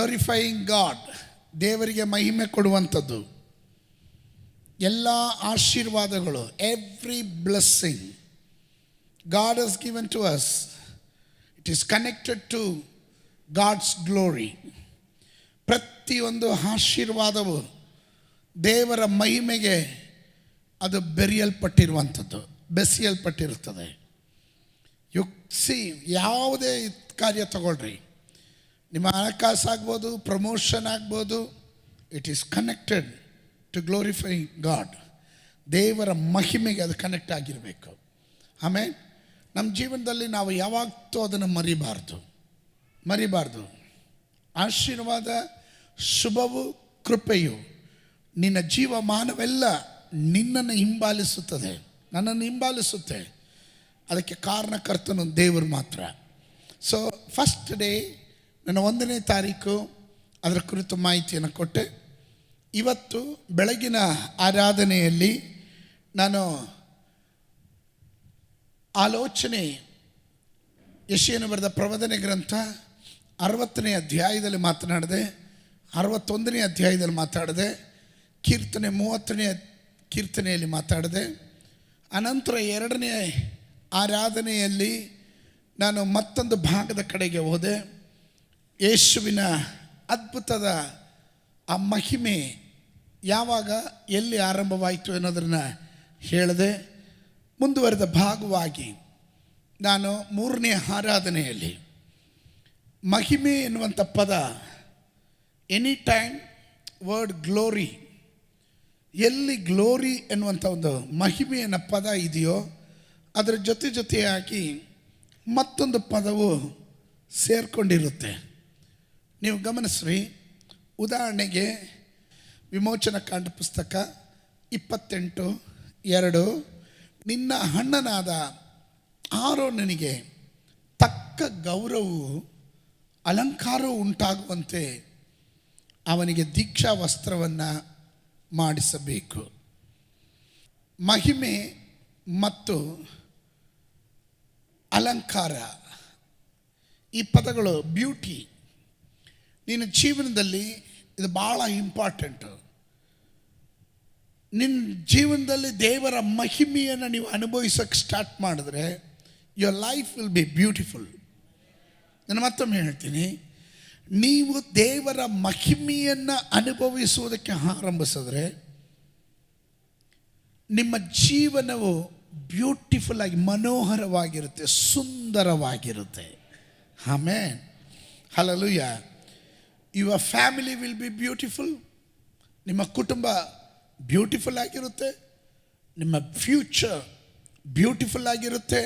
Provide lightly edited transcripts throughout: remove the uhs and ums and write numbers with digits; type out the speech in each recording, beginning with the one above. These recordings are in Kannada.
ಗ್ಲೋರಿಫೈಯಿಂಗ್ ಗಾಡ್, ದೇವರಿಗೆ ಮಹಿಮೆ ಕೊಡುವಂಥದ್ದು. ಎಲ್ಲ ಆಶೀರ್ವಾದಗಳು, every blessing God has given to us, it is connected to God's glory. ಪ್ರತಿಯೊಂದು ಆಶೀರ್ವಾದವು ದೇವರ ಮಹಿಮೆಗೆ ಅದು ಬೆಸೆಯಲ್ಪಟ್ಟಿರುತ್ತದೆ. ಯಾವುದೇ ಕಾರ್ಯ ತಗೊಳ್ರಿ, ನಿಮ್ಮ ಹಣಕಾಸು ಆಗ್ಬೋದು, ಪ್ರಮೋಷನ್ ಆಗ್ಬೋದು, it is connected to glorify God. ದೇವರ ಮಹಿಮೆಗೆ ಅದು ಕನೆಕ್ಟ್ ಆಗಿರಬೇಕು. ಆಮೇಲೆ ನಮ್ಮ ಜೀವನದಲ್ಲಿ ನಾವು ಯಾವಾಗ್ತೂ ಅದನ್ನು ಮರಿಬಾರ್ದು. ಆಶೀರ್ವಾದ, ಶುಭವು, ಕೃಪೆಯು ನಿನ್ನ ಜೀವಮಾನವೆಲ್ಲ ನಿನ್ನನ್ನು ಹಿಂಬಾಲಿಸುತ್ತದೆ, ನನ್ನನ್ನು ಹಿಂಬಾಲಿಸುತ್ತೆ. ಅದಕ್ಕೆ ಕಾರಣಕರ್ತನು ದೇವರು ಮಾತ್ರ. ಸೊ ಫಸ್ಟ್ ಡೇ, ನನ್ನ 1ನೇ ತಾರೀಕು ಅದರ ಕುರಿತು ಮಾಹಿತಿಯನ್ನು ಕೊಟ್ಟೆ. ಇವತ್ತು ಬೆಳಗಿನ ಆರಾಧನೆಯಲ್ಲಿ ನಾನು ಆಲೋಚನೆ, ಯೆಶಾಯನು ಬರೆದ ಪ್ರವಾದನೆ ಗ್ರಂಥ 60ನೇ ಅಧ್ಯಾಯದಲ್ಲಿ ಮಾತನಾಡಿದೆ, 61ನೇ ಅಧ್ಯಾಯದಲ್ಲಿ ಮಾತಾಡಿದೆ, ಕೀರ್ತನೆ 30ನೇ ಕೀರ್ತನೆಯಲ್ಲಿ ಮಾತಾಡಿದೆ. ಅನಂತರ 2ನೇ ಆರಾಧನೆಯಲ್ಲಿ ನಾನು ಮತ್ತೊಂದು ಭಾಗದ ಕಡೆಗೆ ಹೋದೆ. ಯೇಸುವಿನ ಅದ್ಭುತದ ಆ ಮಹಿಮೆ ಯಾವಾಗ ಎಲ್ಲಿ ಆರಂಭವಾಯಿತು ಅನ್ನೋದನ್ನು ಹೇಳಿದೆ. ಮುಂದುವರೆದ ಭಾಗವಾಗಿ ನಾನು 3ನೇ ಆರಾಧನೆಯಲ್ಲಿ ಮಹಿಮೆ ಎನ್ನುವಂಥ ಪದ, ಎನಿ ಟೈಮ್ ವರ್ಡ್ ಗ್ಲೋರಿ, ಎಲ್ಲಿ ಗ್ಲೋರಿ ಎನ್ನುವಂಥ ಒಂದು ಮಹಿಮೆ ಅನ್ನೋ ಪದ ಇದೆಯೋ ಅದರ ಜೊತೆಯಾಗಿ ಮತ್ತೊಂದು ಪದವು ಸೇರಿಕೊಂಡಿರುತ್ತೆ. ನೀವು ಗಮನಿಸ್ರಿ. ಉದಾಹರಣೆಗೆ ವಿಮೋಚನಾ ಕಾಂಡ ಪುಸ್ತಕ 28:2, ನಿನ್ನ ಅಣ್ಣನಾದ ಆರೋನನಿಗೆ ತಕ್ಕ ಗೌರವವು ಅಲಂಕಾರವು ಉಂಟಾಗುವಂತೆ ಅವನಿಗೆ ದೀಕ್ಷಾ ವಸ್ತ್ರವನ್ನು ಮಾಡಿಸಬೇಕು. ಮಹಿಮೆ ಮತ್ತು ಅಲಂಕಾರ, ಈ ಪದಗಳು ಬ್ಯೂಟಿ, ನಿನ್ನ ಜೀವನದಲ್ಲಿ ಇದು ಭಾಳ ಇಂಪಾರ್ಟೆಂಟು. ನಿನ್ನ ಜೀವನದಲ್ಲಿ ದೇವರ ಮಹಿಮೆಯನ್ನು ನೀವು ಅನುಭವಿಸೋಕ್ಕೆ ಸ್ಟಾರ್ಟ್ ಮಾಡಿದ್ರೆ your life will be beautiful. ನಾನು ಮತ್ತೊಮ್ಮೆ ಹೇಳ್ತೀನಿ, ನೀವು ದೇವರ ಮಹಿಮೆಯನ್ನು ಅನುಭವಿಸುವುದಕ್ಕೆ ಆರಂಭಿಸಿದ್ರೆ ನಿಮ್ಮ ಜೀವನವು ಬ್ಯೂಟಿಫುಲ್ ಆಗಿ, ಮನೋಹರವಾಗಿರುತ್ತೆ, ಸುಂದರವಾಗಿರುತ್ತೆ. Amen, hallelujah. Your family will be beautiful, ನಿಮ್ಮ ಕುಟುಂಬ ಬ್ಯೂಟಿಫುಲ್ ಆಗಿರುತ್ತೆ, ನಿಮ್ಮ ಫ್ಯೂಚರ್ ಬ್ಯೂಟಿಫುಲ್ ಆಗಿರುತ್ತೆ.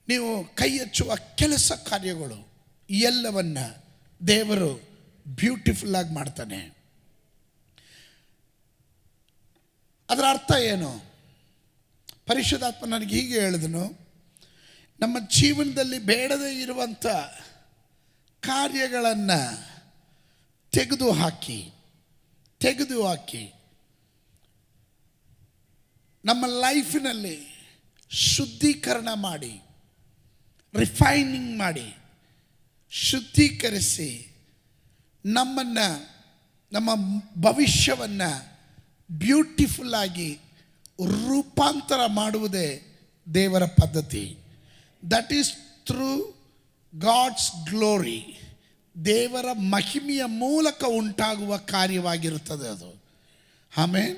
ನೀವು ಕೈ ಹಚ್ಚುವ ಕೆಲಸ ಕಾರ್ಯಗಳು ಎಲ್ಲವನ್ನ ದೇವರು ಬ್ಯೂಟಿಫುಲ್ ಆಗಿ ಮಾಡ್ತಾನೆ. ಅದರ ಅರ್ಥ ಏನು? ಪರಿಶುದ್ಧಾತ್ಮ ನನಗೆ ಹೀಗೆ ಹೇಳಿದನು, ನಮ್ಮ ಜೀವನದಲ್ಲಿ ಬೇಡದೇ ಇರುವಂಥ ಕಾರ್ಯಗಳನ್ನು ತೆಗೆದು ಹಾಕಿ ನಮ್ಮ ಲೈಫಿನಲ್ಲಿ ಶುದ್ಧೀಕರಣ ಮಾಡಿ, ರಿಫೈನಿಂಗ್ ಮಾಡಿ, ಶುದ್ಧೀಕರಿಸಿ ನಮ್ಮನ್ನು, ನಮ್ಮ ಭವಿಷ್ಯವನ್ನು ಬ್ಯೂಟಿಫುಲ್ ಆಗಿ ರೂಪಾಂತರ ಮಾಡುವುದೇ ದೇವರ ಪದ್ಧತಿ. That is through God's glory. ದೇವರ ಮಹಿಮೆಯ ಮೂಲಕ ಉಂಟಾಗುವ ಕಾರ್ಯವಾಗಿರುತ್ತದೆ ಅದು. ಆಮೇಲೆ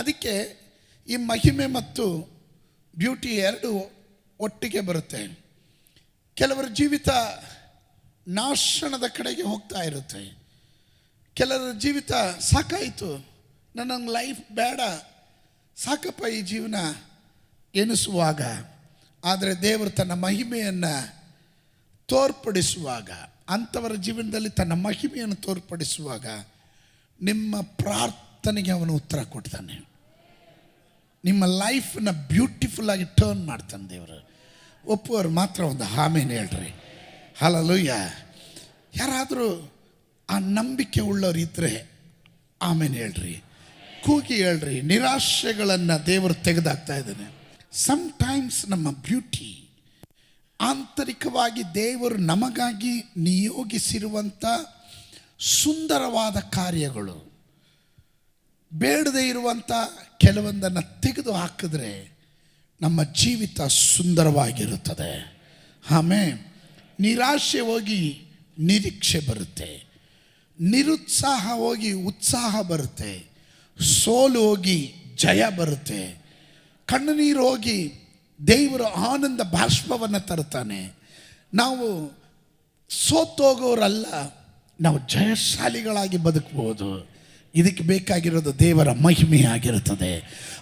ಅದಕ್ಕೆ ಈ ಮಹಿಮೆ ಮತ್ತು ಬ್ಯೂಟಿ ಎರಡು ಒಟ್ಟಿಗೆ ಬರುತ್ತೆ. ಕೆಲವರ ಜೀವಿತ ನಾಶನದ ಕಡೆಗೆ ಹೋಗ್ತಾ ಇರುತ್ತೆ. ಕೆಲವರ ಜೀವಿತ ಸಾಕಾಯಿತು, ನನ್ನ ಲೈಫ್ ಬೇಡ, ಸಾಕಪ್ಪ ಈ ಜೀವನ ಎನಿಸುವಾಗ, ಆದರೆ ದೇವರು ತನ್ನ ಮಹಿಮೆಯನ್ನು ತೋರ್ಪಡಿಸುವಾಗ, ಅಂಥವರ ಜೀವನದಲ್ಲಿ ತನ್ನ ಮಹಿಮೆಯನ್ನು ತೋರ್ಪಡಿಸುವಾಗ ನಿಮ್ಮ ಪ್ರಾರ್ಥನೆಗೆ ಅವನು ಉತ್ತರ ಕೊಡ್ತಾನೆ. ನಿಮ್ಮ ಲೈಫನ್ನ ಬ್ಯೂಟಿಫುಲ್ ಆಗಿ ಟರ್ನ್ ಮಾಡ್ತಾನೆ ದೇವರು. ಒಪ್ಪುವರು ಮಾತ್ರ ಒಂದು ಆಮೆನ್ ಹೇಳ್ರಿ. ಹಲ್ಲೆಲೂಯಾ. ಯಾರಾದರೂ ಆ ನಂಬಿಕೆ ಉಳ್ಳವ್ರು ಇದ್ದರೆ ಆಮೆನ್ ಹೇಳ್ರಿ, ಕೂಗಿ ಹೇಳ್ರಿ. ನಿರಾಶೆಗಳನ್ನು ದೇವರು ತೆಗೆದಾಕ್ತಾ ಇದ್ದಾನೆ. ಸಮ್ಟೈಮ್ಸ್ ನಮ್ಮ ಬ್ಯೂಟಿ ಆಂತರಿಕವಾಗಿ ದೇವರು ನಮಗಾಗಿ ನಿಯೋಗಿಸಿರುವಂಥ ಸುಂದರವಾದ ಕಾರ್ಯಗಳು. ಬೇಡದೇ ಇರುವಂಥ ಕೆಲವೊಂದನ್ನು ತೆಗೆದು ಹಾಕಿದ್ರೆ ನಮ್ಮ ಜೀವಿತ ಸುಂದರವಾಗಿರುತ್ತದೆ. ಆಮೇಲೆ ನಿರಾಶೆ ಹೋಗಿ ನಿರೀಕ್ಷೆ ಬರುತ್ತೆ, ನಿರುತ್ಸಾಹ ಹೋಗಿ ಉತ್ಸಾಹ ಬರುತ್ತೆ, ಸೋಲು ಹೋಗಿ ಜಯ ಬರುತ್ತೆ, ಕಣ್ಣುನೀರು ಹೋಗಿ ದೇವರ ಆನಂದ ಬಾಷ್ಪವನ್ನು ತರ್ತಾನೆ. ನಾವು ಸೋತೋಗೋರಲ್ಲ, ನಾವು ಜಯಶಾಲಿಗಳಾಗಿ ಬದುಕಬಹುದು. ಇದಕ್ಕೆ ಬೇಕಾಗಿರೋದು ದೇವರ ಮಹಿಮೆಯಾಗಿರುತ್ತದೆ.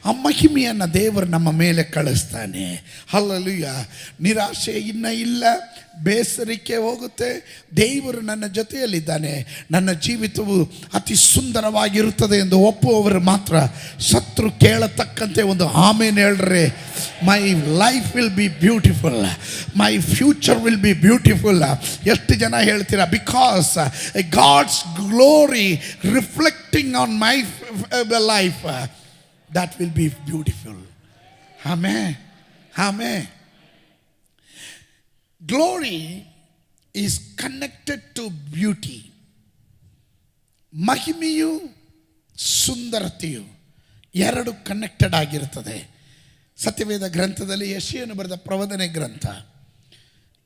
ಆ ಮಹಿಮೆಯನ್ನು ದೇವರು ನಮ್ಮ ಮೇಲೆ ಕಳಿಸ್ತಾನೆ. ಹಲ್ಲೆಲೂಯಾ. ನಿರಾಶೆ ಇನ್ನೂ ಇಲ್ಲ, ಬೇಸರಿಕೆ ಹೋಗುತ್ತೆ. ದೇವರು ನನ್ನ ಜೊತೆಯಲ್ಲಿದ್ದಾನೆ, ನನ್ನ ಜೀವಿತವು ಅತಿ ಸುಂದರವಾಗಿರುತ್ತದೆ ಎಂದು ಒಪ್ಪುವವರು ಮಾತ್ರ ಶತ್ರು ಕೇಳತಕ್ಕಂತೆ ಒಂದು ಆಮೇನ್ ಹೇಳ್ರೆ. My life will be beautiful, my future will be beautiful. ಎಷ್ಟು ಜನ ಹೇಳ್ತೀರಾ? Because God's glory reflecting on my life, that will be beautiful. Amen. Amen. Glory is connected to beauty. ಮಹಿಮೆಯು ಸುಂದರತೆಯು ಎರಡು ಕನೆಕ್ಟೆಡ್ ಆಗಿರುತ್ತದೆ. ಸತ್ಯವೇದ ಗ್ರಂಥದಲ್ಲಿ ಯೆಶಾಯನು ಬರೆದ ಪ್ರವಾದನೆ ಗ್ರಂಥ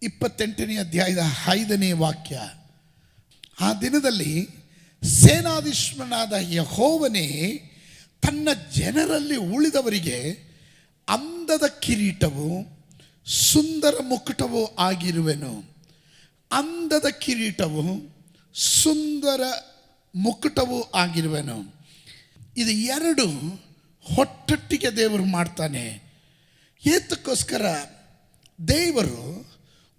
28ನೇ ಅಧ್ಯಾಯದ 5ನೇ ವಾಕ್ಯ. ಆ ದಿನದಲ್ಲಿ ಸೇನಾಧೀಶ್ವರನಾದ ಯೆಹೋವನೇ ತನ್ನ ಜನರಲ್ಲಿ ಉಳಿದವರಿಗೆ ಅಂದದ ಕಿರೀಟವು ಸುಂದರ ಮುಕುಟವೂ ಆಗಿರುವೆನು. ಅಂದದ ಕಿರೀಟವು ಸುಂದರ ಮುಕುಟವೂ ಆಗಿರುವೆನು. ಇದು ಎರಡು ಒಟ್ಟೊಟ್ಟಿಗೆ ದೇವರು ಮಾಡ್ತಾನೆ. ಏತಕ್ಕೋಸ್ಕರ? ದೇವರು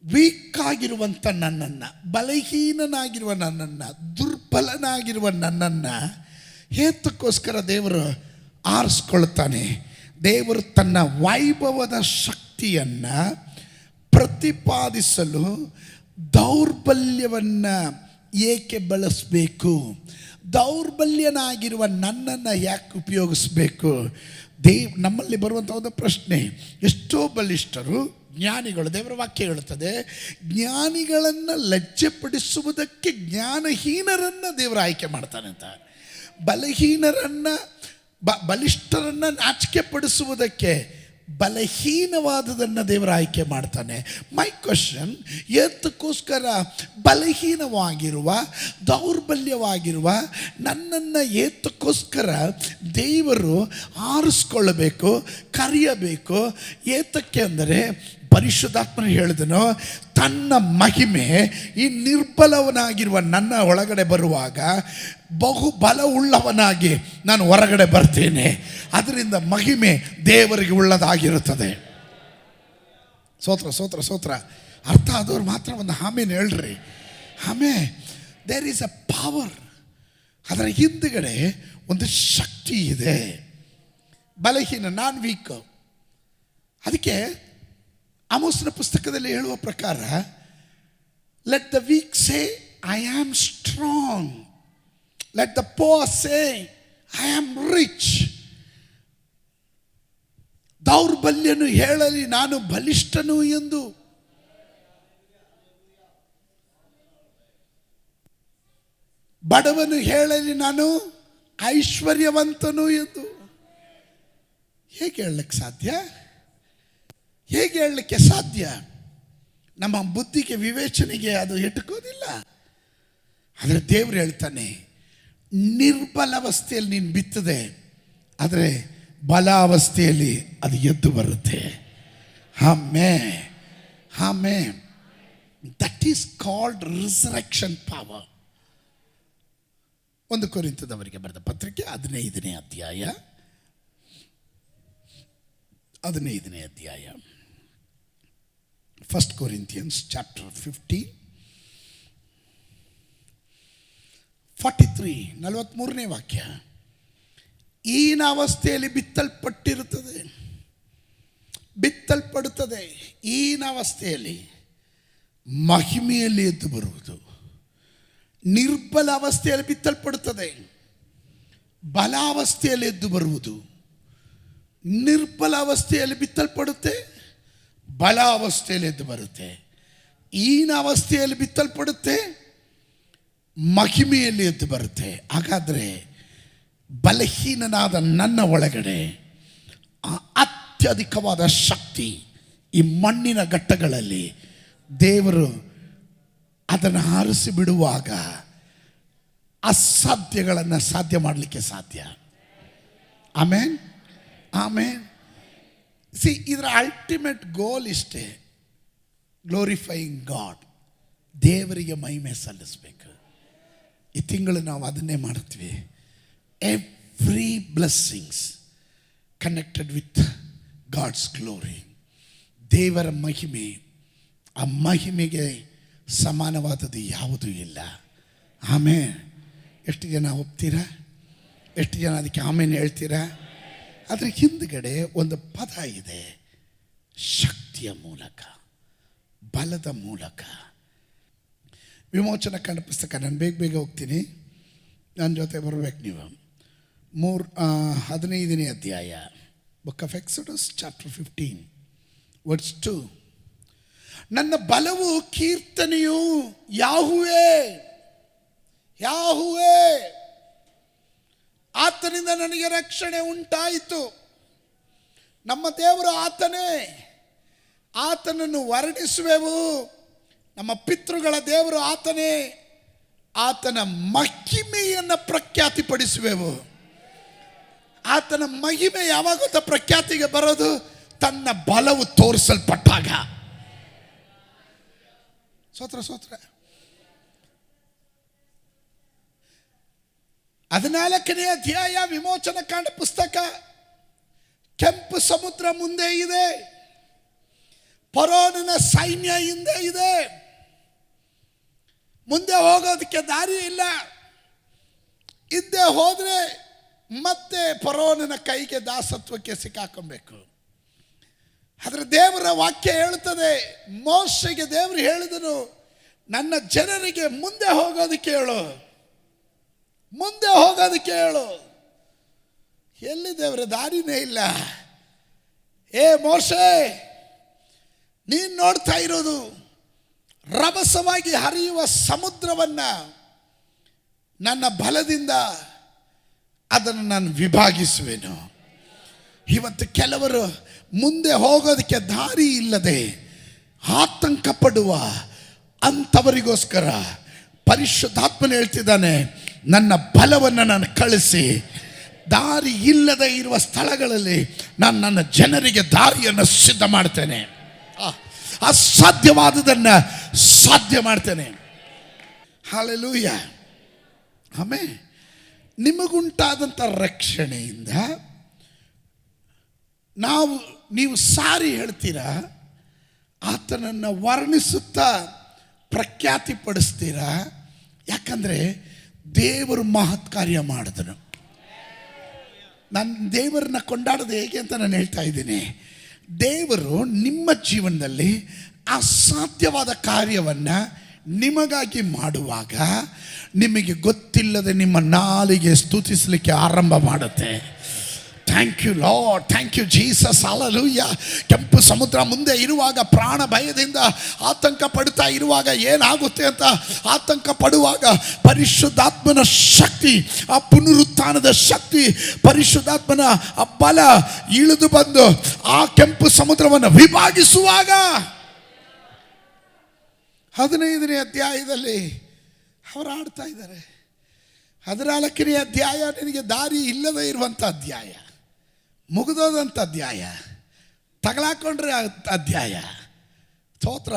ವೀಕ್ ಆಗಿರುವಂಥ ನನ್ನನ್ನು, ಬಲಹೀನನಾಗಿರುವ ನನ್ನನ್ನು, ದುರ್ಬಲನಾಗಿರುವ ನನ್ನನ್ನು ಹೇತಕ್ಕೋಸ್ಕರ ದೇವರು ಆರಿಸ್ಕೊಳ್ತಾನೆ. ದೇವರು ತನ್ನ ವೈಭವದ ಶಕ್ತಿಯನ್ನು ಪ್ರತಿಪಾದಿಸಲು ದೌರ್ಬಲ್ಯವನ್ನು ಏಕೆ ಬಳಸಬೇಕು? ದೌರ್ಬಲ್ಯನಾಗಿರುವ ನನ್ನನ್ನು ಯಾಕೆ ಉಪಯೋಗಿಸ್ಬೇಕು? ನಮ್ಮಲ್ಲಿ ಬರುವಂಥ ಒಂದು ಪ್ರಶ್ನೆ, ಎಷ್ಟೋ ಬಲಿಷ್ಠರು ಜ್ಞಾನಿಗಳು, ದೇವರ ವಾಕ್ಯ ಹೇಳುತ್ತದೆ, ಜ್ಞಾನಿಗಳನ್ನು ಲಜ್ಜೆಪಡಿಸುವುದಕ್ಕೆ ಜ್ಞಾನಹೀನರನ್ನು ದೇವರು ಆಯ್ಕೆ ಮಾಡ್ತಾನೆ ಅಂತ. ಬಲಹೀನರನ್ನು ಬಲಿಷ್ಠರನ್ನು ನಾಚಿಕೆ ಪಡಿಸುವುದಕ್ಕೆ ಬಲಹೀನವಾದದನ್ನು ದೇವರು ಆಯ್ಕೆ ಮಾಡ್ತಾನೆ. ಮೈ ಕ್ವಶನ್, ಏತಕ್ಕೋಸ್ಕರ ಬಲಹೀನವಾಗಿರುವ ದೌರ್ಬಲ್ಯವಾಗಿರುವ ನನ್ನನ್ನು ಏತಕ್ಕೋಸ್ಕರ ದೇವರು ಆರಿಸ್ಕೊಳ್ಳಬೇಕು, ಕರೆಯಬೇಕು? ಏತಕ್ಕೆ ಅಂದರೆ ಪರಿಶುದ್ಧಾತ್ಮನು ಹೇಳಿದನು, ತನ್ನ ಮಹಿಮೆ ಈ ನಿರ್ಬಲವನಾಗಿರುವ ನನ್ನ ಒಳಗಡೆ ಬರುವಾಗ ಬಹು ಬಲವುಳ್ಳವನಾಗಿ ನಾನು ಹೊರಗಡೆ ಬರ್ತೇನೆ. ಅದರಿಂದ ಮಹಿಮೆ ದೇವರಿಗೆ ಉಳ್ಳದಾಗಿರುತ್ತದೆ. ಸ್ತೋತ್ರ ಸ್ತೋತ್ರ ಸ್ತೋತ್ರ. ಅರ್ಥ ಆದವ್ರು ಮಾತ್ರ ಒಂದು ಆಮೇನ್ ಹೇಳ್ರಿ. ಆಮೇಲೆ ದೇರ್ ಈಸ್ ಅ ಪವರ್, ಅದರ ಹಿಂದುಗಡೆ ಒಂದು ಶಕ್ತಿ ಇದೆ. ಬಲಹೀನ, ನಾನ್ ವೀಕ್. ಅದಕ್ಕೆ ಆಮೋಸನ ಪುಸ್ತಕದಲ್ಲಿ ಹೇಳುವ ಪ್ರಕಾರ, let the weak say I am strong, let the poor say I am rich. ದೌರ್ಬಲ್ಯನು ಹೇಳಲಿ ನಾನು ಬಲಿಷ್ಠನು ಎಂದು. ಬಡವನು ಹೇಳಲಿ ನಾನು ಐಶ್ವರ್ಯವಂತನು ಎಂದು. ಹೇಗೆ ಹೇಳಲಿಕ್ಕೆ ಸಾಧ್ಯ? ಹೇಗೆ ಹೇಳಲಿಕ್ಕೆ ಸಾಧ್ಯ? ನಮ್ಮ ಬುದ್ಧಿಗೆ, ವಿವೇಚನೆಗೆ ಅದು ಎಟುಕೋದಿಲ್ಲ. ಆದರೆ ದೇವರು ಹೇಳ್ತಾನೆ, ನಿರ್ಬಲಾವಸ್ಥೆಯಲ್ಲಿ ನೀನು ಬಿತ್ತದೆ, ಆದರೆ ಬಲಾವಸ್ಥೆಯಲ್ಲಿ ಅದು ಎದ್ದು ಬರುತ್ತೆ. Amen, amen. That is called resurrection power. 1 ಕೊರಿಂಥದವರಿಗೆ ಬರೆದ ಪತ್ರಿಕೆ 15ನೇ ಅಧ್ಯಾಯ 1 Corinthians chapter 15:43 43ನೇ ವಾಕ್ಯ. ಈನ ಅವಸ್ಥೆಯಲ್ಲಿ ಬಿತ್ತಲ್ಪಡುತ್ತದೆ. ಈನ ಅವಸ್ಥೆಯಲ್ಲಿ ಮಹಿಮೆಯಲ್ಲಿ ಎದ್ದು ಬರುವುದು. ನಿರ್ಬಲ ಅವಸ್ಥೆಯಲ್ಲಿ ಬಿತ್ತಲ್ಪಡುತ್ತದೆ, ಬಲಾವಸ್ಥೆಯಲ್ಲಿ ಎದ್ದು ಬರುವುದು. ನಿರ್ಬಲ ಅವಸ್ಥೆಯಲ್ಲಿ ಬಿತ್ತಲ್ಪಡುತ್ತೆ, ಬಲ ಅವಸ್ಥೆಯಲ್ಲಿ ಎದ್ದು ಬರುತ್ತೆ, ಹೀನ ಅವಸ್ಥೆಯಲ್ಲಿ ಬಿತ್ತಲ್ಪಡುತ್ತೆ, ಮಹಿಮೆಯಲ್ಲಿ ಎದ್ದು ಬರುತ್ತೆ. ಹಾಗಾದರೆ ಬಲಹೀನನಾದ ನನ್ನ ಒಳಗಡೆ ಅತ್ಯಧಿಕವಾದ ಶಕ್ತಿ ಈ ಮಣ್ಣಿನ ಘಟ್ಟಗಳಲ್ಲಿ ದೇವರು ಅದನ್ನು ಆರಿಸಿ ಬಿಡುವಾಗ ಅಸಾಧ್ಯಗಳನ್ನು ಸಾಧ್ಯ ಮಾಡಲಿಕ್ಕೆ ಸಾಧ್ಯ. ಆಮೇನ್, ಆಮೇನ್. ಇದರ ಅಲ್ಟಿಮೇಟ್ ಗೋಲ್ ಇಷ್ಟೇ, ಗ್ಲೋರಿಫೈಯಿಂಗ್ ಗಾಡ್, ದೇವರಿಗೆ ಮಹಿಮೆ ಸಲ್ಲಿಸಬೇಕು. ಈ ತಿಂಗಳು ನಾವು ಅದನ್ನೇ ಮಾಡ್ತೀವಿ. Every blessings connected with God's glory, ದೇವರ ಮಹಿಮೆ. ಆ ಮಹಿಮೆಗೆ ಸಮಾನವಾದದ್ದು ಯಾವುದೂ ಇಲ್ಲ. ಆಮೇನ್. ಎಷ್ಟು ಜನ ಒಪ್ತೀರಾ? ಎಷ್ಟು ಜನ ಅದಕ್ಕೆ ಆಮೇಲೆ ಹೇಳ್ತೀರಾ? ಅದರ ಹಿಂದುಗಡೆ ಒಂದು ಪದ ಇದೆ, ಶಕ್ತಿಯ ಮೂಲಕ, ಬಲದ ಮೂಲಕ. ವಿಮೋಚನಾ ಕಾಂಡ ಪುಸ್ತಕ, ನಾನು ಬೇಗ ಹೋಗ್ತೀನಿ, ನನ್ನ ಜೊತೆ ಬರಬೇಕು ನೀವು. 15ನೇ ಅಧ್ಯಾಯ, book of Exodus chapter 15 verse 2. ನನ್ನ ಬಲವು ಕೀರ್ತನೆಯು ಯಾಹುವೇ, ಯಾಹುವೇ, ಆತನಿಂದ ನನಗೆ ರಕ್ಷಣೆ ಉಂಟಾಯಿತು. ನಮ್ಮ ದೇವರು ಆತನೇ, ಆತನನ್ನು ವರ್ಣಿಸುವೆವು. ನಮ್ಮ ಪಿತೃಗಳ ದೇವರು ಆತನೇ, ಆತನ ಮಹಿಮೆಯನ್ನು ಪ್ರಖ್ಯಾತಿಪಡಿಸುವೆವು. ಆತನ ಮಹಿಮೆ ಯಾವಾಗ ಪ್ರಖ್ಯಾತಿಗೆ ಬರೋದು? ತನ್ನ ಬಲವು ತೋರಿಸಲ್ಪಟ್ಟಾಗ. ಸ್ತೋತ್ರ ಸ್ತೋತ್ರ. 14ನೇ ಅಧ್ಯಾಯ ವಿಮೋಚನಾ ಕಾಂಡ ಪುಸ್ತಕ. ಕೆಂಪು ಸಮುದ್ರ ಮುಂದೆ ಇದೆ, ಫರೋಹನ ಸೈನ್ಯ ಹಿಂದೆ ಇದೆ, ಮುಂದೆ ಹೋಗೋದಕ್ಕೆ ದಾರಿ ಇಲ್ಲ. ಹಿಂದೆ ಹೋದರೆ ಮತ್ತೆ ಫರೋಹನ ಕೈಗೆ ದಾಸತ್ವಕ್ಕೆ ಸಿಕ್ಕಾಕೊಬೇಕು. ಆದರೆ ದೇವರ ವಾಕ್ಯ ಹೇಳುತ್ತದೆ, ಮೋಶೆಗೆ ದೇವರು ಹೇಳಿದನು, ನನ್ನ ಜನರಿಗೆ ಮುಂದೆ ಹೋಗೋದಕ್ಕೆ ಹೇಳು, ಮುಂದೆ ಹೋಗೋದಕ್ಕೆ ಹೇಳು. ಎಲ್ಲಿ ದೇವರ ದಾರಿನೇ ಇಲ್ಲ. ಏ ಮೋಶೆ, ನೀನು ನೋಡ್ತಾ ಇರೋದು ರಭಸವಾಗಿ ಹರಿಯುವ ಸಮುದ್ರವನ್ನು ನನ್ನ ಬಲದಿಂದ ಅದನ್ನು ನಾನು ವಿಭಾಗಿಸುವೆನು. ಇವತ್ತು ಕೆಲವರು ಮುಂದೆ ಹೋಗೋದಕ್ಕೆ ದಾರಿ ಇಲ್ಲದೆ ಆತಂಕ ಪಡುವ ಅಂಥವರಿಗೋಸ್ಕರ ಪರಿಶುದ್ಧಾತ್ಮನು ಹೇಳ್ತಿದ್ದಾನೆ, ನನ್ನ ಬಲವನ್ನು ನಾನು ಕಳಿಸಿ ದಾರಿ ಇಲ್ಲದೆ ಇರುವ ಸ್ಥಳಗಳಲ್ಲಿ ನಾನು ನನ್ನ ಜನರಿಗೆ ದಾರಿಯನ್ನು ಸಿದ್ಧ ಮಾಡ್ತೇನೆ, ಅಸಾಧ್ಯವಾದುದನ್ನು ಸಾಧ್ಯ ಮಾಡ್ತೇನೆ. ಹಲ್ಲೆಲೂಯ. ಆಮೇಲೆ ನಿಮಗುಂಟಾದಂಥ ರಕ್ಷಣೆಯಿಂದ ನೀವು ಸಾರಿ ಹೇಳ್ತೀರಾ, ಆತನನ್ನು ವರ್ಣಿಸುತ್ತಾ ಪ್ರಖ್ಯಾತಿಪಡಿಸ್ತೀರಾ. ಯಾಕಂದರೆ ದೇವರು ಮಹತ್ ಕಾರ್ಯ ಮಾಡಿದನು. ನಾನು ದೇವರನ್ನ ಕೊಂಡಾಡೋದು ಹೇಗೆ ಅಂತ ನಾನು ಹೇಳ್ತಾ ಇದ್ದೀನಿ. ದೇವರು ನಿಮ್ಮ ಜೀವನದಲ್ಲಿ ಅಸಾಧ್ಯವಾದ ಕಾರ್ಯವನ್ನು ನಿಮಗಾಗಿ ಮಾಡುವಾಗ ನಿಮಗೆ ಗೊತ್ತಿಲ್ಲದೆ ನಿಮ್ಮ ನಾಲಿಗೆ ಸ್ತುತಿಸಲಿಕ್ಕೆ ಆರಂಭ ಮಾಡುತ್ತೆ. Thank you Lord, thank you Jesus, hallelujah. ಕೆಂಪು ಸಮುದ್ರ ಮುಂದೆ ಇರುವಾಗ, ಪ್ರಾಣ ಭಯದಿಂದ ಆತಂಕ ಪಡ್ತಾ ಇರುವಾಗ, ಏನಾಗುತ್ತೆ ಅಂತ ಆತಂಕ ಪಡುವಾಗ, ಪರಿಶುದ್ಧಾತ್ಮನ ಶಕ್ತಿ, ಆ ಪುನರುತ್ಥಾನದ ಶಕ್ತಿ, ಪರಿಶುದ್ಧಾತ್ಮನ ಆ ಬಲ ಇಳಿದು ಬಂದು ಆ ಕೆಂಪು ಸಮುದ್ರವನ್ನು ವಿಭಾಗಿಸುವಾಗ 15ನೇ ಅಧ್ಯಾಯದಲ್ಲಿ ಅವರು ಆಡ್ತಾ ಇದ್ದಾರೆ. 14ನೇ ಅಧ್ಯಾಯ ನಿನಗೆ ದಾರಿ ಇಲ್ಲದೆ ಇರುವಂಥ ಅಧ್ಯಾಯ, ಮುಗಿದೋದಂಥ ಅಧ್ಯಾಯ, ತಗಲಾಕೊಂಡ್ರೆ ಅಧ್ಯಾಯ. ಸ್ತೋತ್ರ.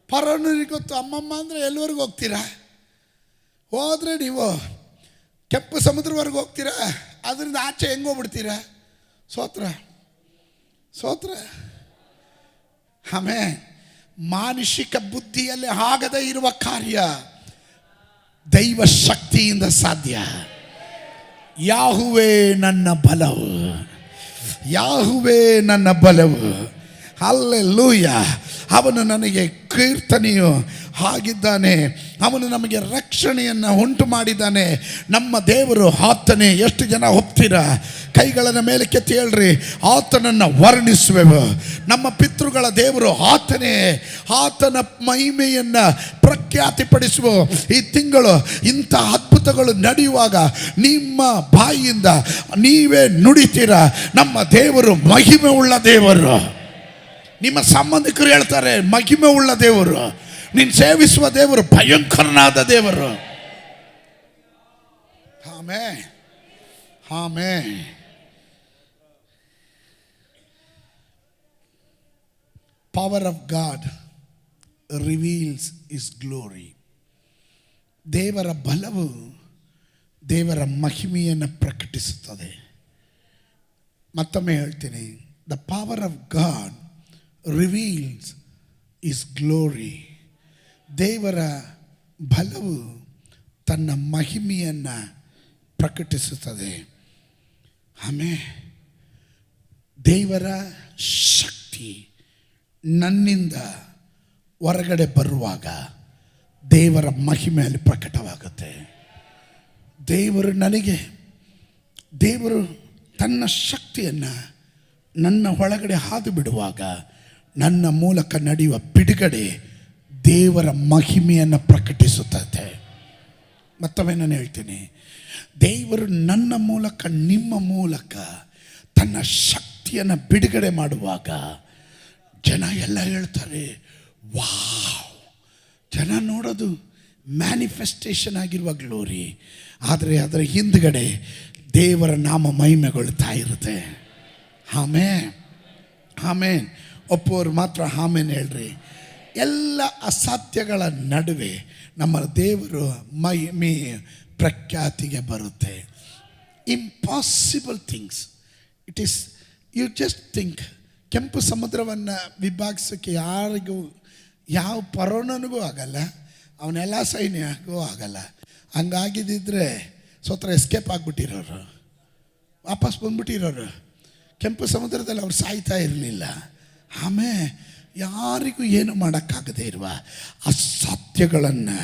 ಫರೋಹನಿಗೆ ಗೊತ್ತು, ಅಮ್ಮಮ್ಮ ಅಂದರೆ ಎಲ್ಲಿವರೆಗೂ ಹೋಗ್ತೀರಾ? ಹೋದರೆ ನೀವು ಕೆಂಪು ಸಮುದ್ರವರೆಗೂ ಹೋಗ್ತೀರಾ, ಅದರಿಂದ ಆಚೆ ಹೆಂಗೆ ಹೋಗ್ಬಿಡ್ತೀರಾ? ಸ್ತೋತ್ರ ಸ್ತೋತ್ರ. ಆಮೇಲೆ ಮಾನುಷಿಕ ಬುದ್ಧಿಯಲ್ಲಿ ಆಗದೇ ಇರುವ ಕಾರ್ಯ ದೈವ ಶಕ್ತಿಯಿಂದ ಸಾಧ್ಯ. ಯಾಹುವೇ ನನ್ನ ಬಲವು, ಯಾಹುವೇ ನನ್ನ ಬಲವು. ಹಲ್ಲೆಲೂಯ. ಅವನು ನನಗೆ ಕೀರ್ತನೆಯು ಆಗಿದ್ದಾನೆ. ಅವನು ನಮಗೆ ರಕ್ಷಣೆಯನ್ನು ಉಂಟು ಮಾಡಿದ್ದಾನೆ. ನಮ್ಮ ದೇವರು ಆತನೇ. ಎಷ್ಟು ಜನ ಒಪ್ತೀರಾ? ಕೈಗಳನ್ನು ಮೇಲೆ ಕೆತ್ತಿ ಹೇಳ್ರಿ, ಆತನನ್ನು ವರ್ಣಿಸುವೆವು. ನಮ್ಮ ಪಿತೃಗಳ ದೇವರು ಆತನೇ. ಆತನ ಮಹಿಮೆಯನ್ನು ಪ್ರಖ್ಯಾತಿಪಡಿಸುವ ಈ ತಿಂಗಳು ಇಂಥ ಅದ್ಭುತಗಳು ನಡೆಯುವಾಗ ನಿಮ್ಮ ಬಾಯಿಯಿಂದ ನೀವೇ ನುಡಿತೀರಾ, ನಮ್ಮ ದೇವರು ಮಹಿಮೆ ಉಳ್ಳ ದೇವರು. ನಿಮ್ಮ ಸಂಬಂಧಿಕರು ಹೇಳ್ತಾರೆ, ಮಹಿಮೆ ಉಳ್ಳ ದೇವರು. ನೀನು ಸೇವಿಸುವ ದೇವರು ಭಯಂಕರನಾದ ದೇವರು. Amen, amen. Power of God reveals His glory. ದೇವರ ಬಲವು ದೇವರ ಮಹಿಮೆಯನ್ನು ಪ್ರಕಟಿಸುತ್ತದೆ. ಮತ್ತೊಮ್ಮೆ ಹೇಳ್ತೀನಿ, the power of god reveals His glory. ದೇವರ ಬಲವು ತನ್ನ ಮಹಿಮೆಯನ್ನು ಪ್ರಕಟಿಸುತ್ತದೆ. ಆಮೇಲೆ ದೇವರ ಶಕ್ತಿ ನನ್ನಿಂದ ಹೊರಗಡೆ ಬರುವಾಗ ದೇವರ ಮಹಿಮೆಯಲ್ಲಿ ಪ್ರಕಟವಾಗುತ್ತೆ. ದೇವರು ತನ್ನ ಶಕ್ತಿಯನ್ನು ನನ್ನ ಒಳಗಡೆ ಹಾದು ಬಿಡುವಾಗ ನನ್ನ ಮೂಲಕ ನಡೆಯುವ ಬಿಡುಗಡೆ ದೇವರ ಮಹಿಮೆಯನ್ನು ಪ್ರಕಟಿಸುತ್ತದೆ. ಮತ್ತೊಮ್ಮೆ ನಾನು ಹೇಳ್ತೀನಿ, ದೇವರು ನನ್ನ ಮೂಲಕ ನಿಮ್ಮ ಮೂಲಕ ತನ್ನ ಶಕ್ತಿಯನ್ನು ಬಿಡುಗಡೆ ಮಾಡುವಾಗ ಜನ ಎಲ್ಲ ಹೇಳ್ತಾರೆ ವಾವ್. ಜನ ನೋಡೋದು ಮ್ಯಾನಿಫೆಸ್ಟೇಷನ್ ಆಗಿರುವ ಗ್ಲೋರಿ, ಆದರೆ ಅದರ ಹಿಂದ್ಗಡೆ ದೇವರ ನಾಮ ಮಹಿಮೆಗೊಳ್ತಾ ಇರುತ್ತೆ. ಆಮೇನ್, ಆಮೇನ್. ಒಪ್ಪೋರು ಮಾತ್ರ ಆಮೇನ್ ಹೇಳ್ರಿ. ಎಲ್ಲ ಅಸಾಧ್ಯಗಳ ನಡುವೆ ನಮ್ಮ ದೇವರು ಮಹಿಮೆ ಪ್ರಖ್ಯಾತಿಗೆ ಬರುತ್ತೆ. Impossible things it is, you just think. ಕೆಂಪು ಸಮುದ್ರವನ್ನು ವಿಭಾಗಿಸೋಕ್ಕೆ ಯಾರಿಗೂ, ಯಾವ ಪರೋಣನಿಗೂ ಆಗಲ್ಲ, ಅವನೆಲ್ಲ ಸೈನ್ಯಗೂ ಆಗಲ್ಲ. ಹಂಗಾಗಿದ್ದಿದ್ರೆ ಸ್ವತಃ ಎಸ್ಕೇಪ್ ಆಗಿಬಿಟ್ಟಿರೋರು, ವಾಪಸ್ ಬಂದ್ಬಿಟ್ಟಿರೋರು. ಕೆಂಪು ಸಮುದ್ರದಲ್ಲಿ ಅವ್ರು ಸಾಯ್ತಾ ಇರಲಿಲ್ಲ. ಆಮೇಲೆ ಯಾರಿಗೂ ಏನು ಮಾಡೋಕ್ಕಾಗದೇ ಇರುವ ಅಸಾಧ್ಯಗಳನ್ನು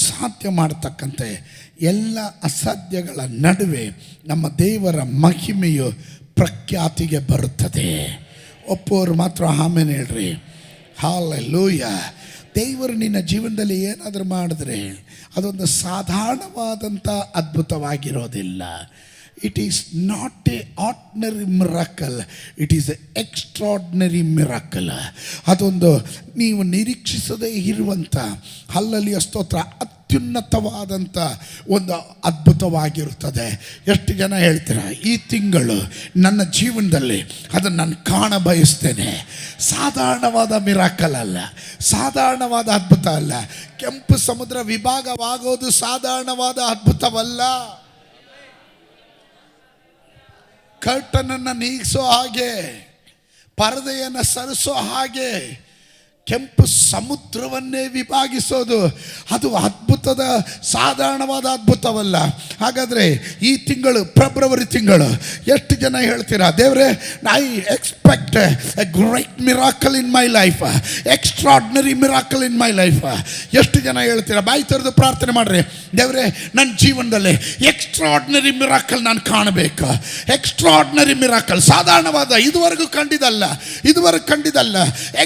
ಸಾಧ್ಯ ಮಾಡತಕ್ಕಂತೆ ಎಲ್ಲ ಅಸಾಧ್ಯಗಳ ನಡುವೆ ನಮ್ಮ ದೇವರ ಮಹಿಮೆಯು ಪ್ರಖ್ಯಾತಿಗೆ ಬರುತ್ತದೆ. ಒಪ್ಪೋರು ಮಾತ್ರ ಆಮೇಲೆ ಹೇಳ್ರಿ. ಹಲ್ಲೆಲೂಯ. ದೇವರು ನಿನ್ನ ಜೀವನದಲ್ಲಿ ಏನಾದರೂ ಮಾಡಿದ್ರೆ ಅದೊಂದು ಸಾಧಾರಣವಾದಂಥ ಅದ್ಭುತವಾಗಿರೋದಿಲ್ಲ. It is not a ordinary miracle, it is a extraordinary miracle. ಅದೊಂದು ನೀವು ನಿರೀಕ್ಷಿಸದೇ ಇರುವಂಥ, ಹಲ್ಲೆಲೂಯ ಸ್ತೋತ್ರ, ಅತ್ಯುನ್ನತವಾದಂಥ ಒಂದು ಅದ್ಭುತವಾಗಿರುತ್ತದೆ. ಎಷ್ಟು ಜನ ಹೇಳ್ತೀರ, ಈ ತಿಂಗಳು ನನ್ನ ಜೀವನದಲ್ಲಿ ಅದನ್ನು ನಾನು ಕಾಣ ಬಯಸ್ತೇನೆ. ಸಾಧಾರಣವಾದ ಮಿರಾಕಲ್ ಅಲ್ಲ, ಸಾಧಾರಣವಾದ ಅದ್ಭುತ ಅಲ್ಲ. ಕೆಂಪು ಸಮುದ್ರ ವಿಭಾಗವಾಗೋದು ಸಾಧಾರಣವಾದ ಅದ್ಭುತವಲ್ಲ. ಕರ್ಟನನ್ನು ನೀಗಿಸೋ ಹಾಗೆ, ಪರದೆಯನ್ನು ಸರಿಸೋ ಹಾಗೆ ಕೆಂಪು ಸಮುದ್ರವನ್ನೇ ವಿಭಾಗಿಸೋದು ಅದು ಅದ್ಭುತದ ಸಾಧಾರಣವಾದ ಅದ್ಭುತವಲ್ಲ. ಹಾಗಾದರೆ ಈ ತಿಂಗಳು, ಫೆಬ್ರವರಿ ತಿಂಗಳು, ಎಷ್ಟು ಜನ ಹೇಳ್ತೀರಾ, ದೇವರೇ I expect A great miracle in my life, extraordinary miracle in my life? ಎಷ್ಟು ಜನ ಹೇಳ್ತೀರಾ? ಬಾಯಿ ತೆರೆದು ಪ್ರಾರ್ಥನೆ ಮಾಡಿರಿ. ದೇವರೇ, ನನ್ನ ಜೀವನದಲ್ಲಿ ಎಕ್ಸ್ಟ್ರಾರ್ಡಿನರಿ ಮಿರಾಕಲ್ ನಾನು ಕಾಣಬೇಕು. ಎಕ್ಸ್ಟ್ರಾರ್ಡಿನರಿ ಮಿರಾಕಲ್, ಸಾಧಾರಣವಾದ, ಇದುವರೆಗೂ ಕಂಡಿದ್ದಲ್ಲ,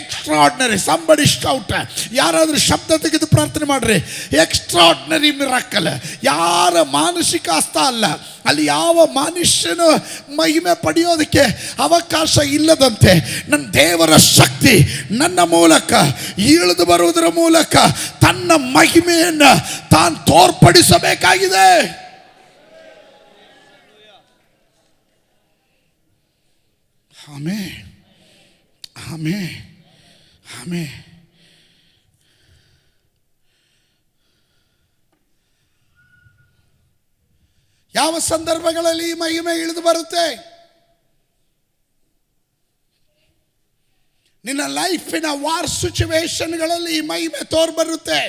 ಎಕ್ಸ್ಟ್ರಾರ್ಡಿನರಿ. Somebody shout. ಯಾರಾದರೂ ಶಬ್ದ ತೆಗೆದು ಪ್ರಾರ್ಥನೆ ಮಾಡ್ರಿ. Extraordinary miracle. ಯಾರ ಮಾನಸಿಕ ಹಸ್ತ ಅಲ್ಲ, ಅಲ್ಲಿ ಯಾವ ಮನುಷ್ಯನು ಮಹಿಮೆ ಪಡೆಯೋದಕ್ಕೆ ಅವಕಾಶ ಇಲ್ಲದಂತೆ ನನ್ನ ದೇವರ ಶಕ್ತಿ ನನ್ನ ಮೂಲಕ ಇಳಿದು ಬರುವುದರ ಮೂಲಕ ತನ್ನ ಮಹಿಮೆಯನ್ನು ತಾನು ತೋರ್ಪಡಿಸಬೇಕಾಗಿದೆ. Amen, amen, amen. ಯಾವ ಸಂದರ್ಭಗಳಲ್ಲಿ ಈ ಮಹಿಮೆ ಇಳಿದು ಬರುತ್ತೆ? ನಿನ್ನ ಲೈಫಿನ ವಾರ್ ಸಿಚುವೇಶನ್ಗಳಲ್ಲಿ ಈ ಮಹಿಮೆ ತೋರ್ಬರುತ್ತೆ.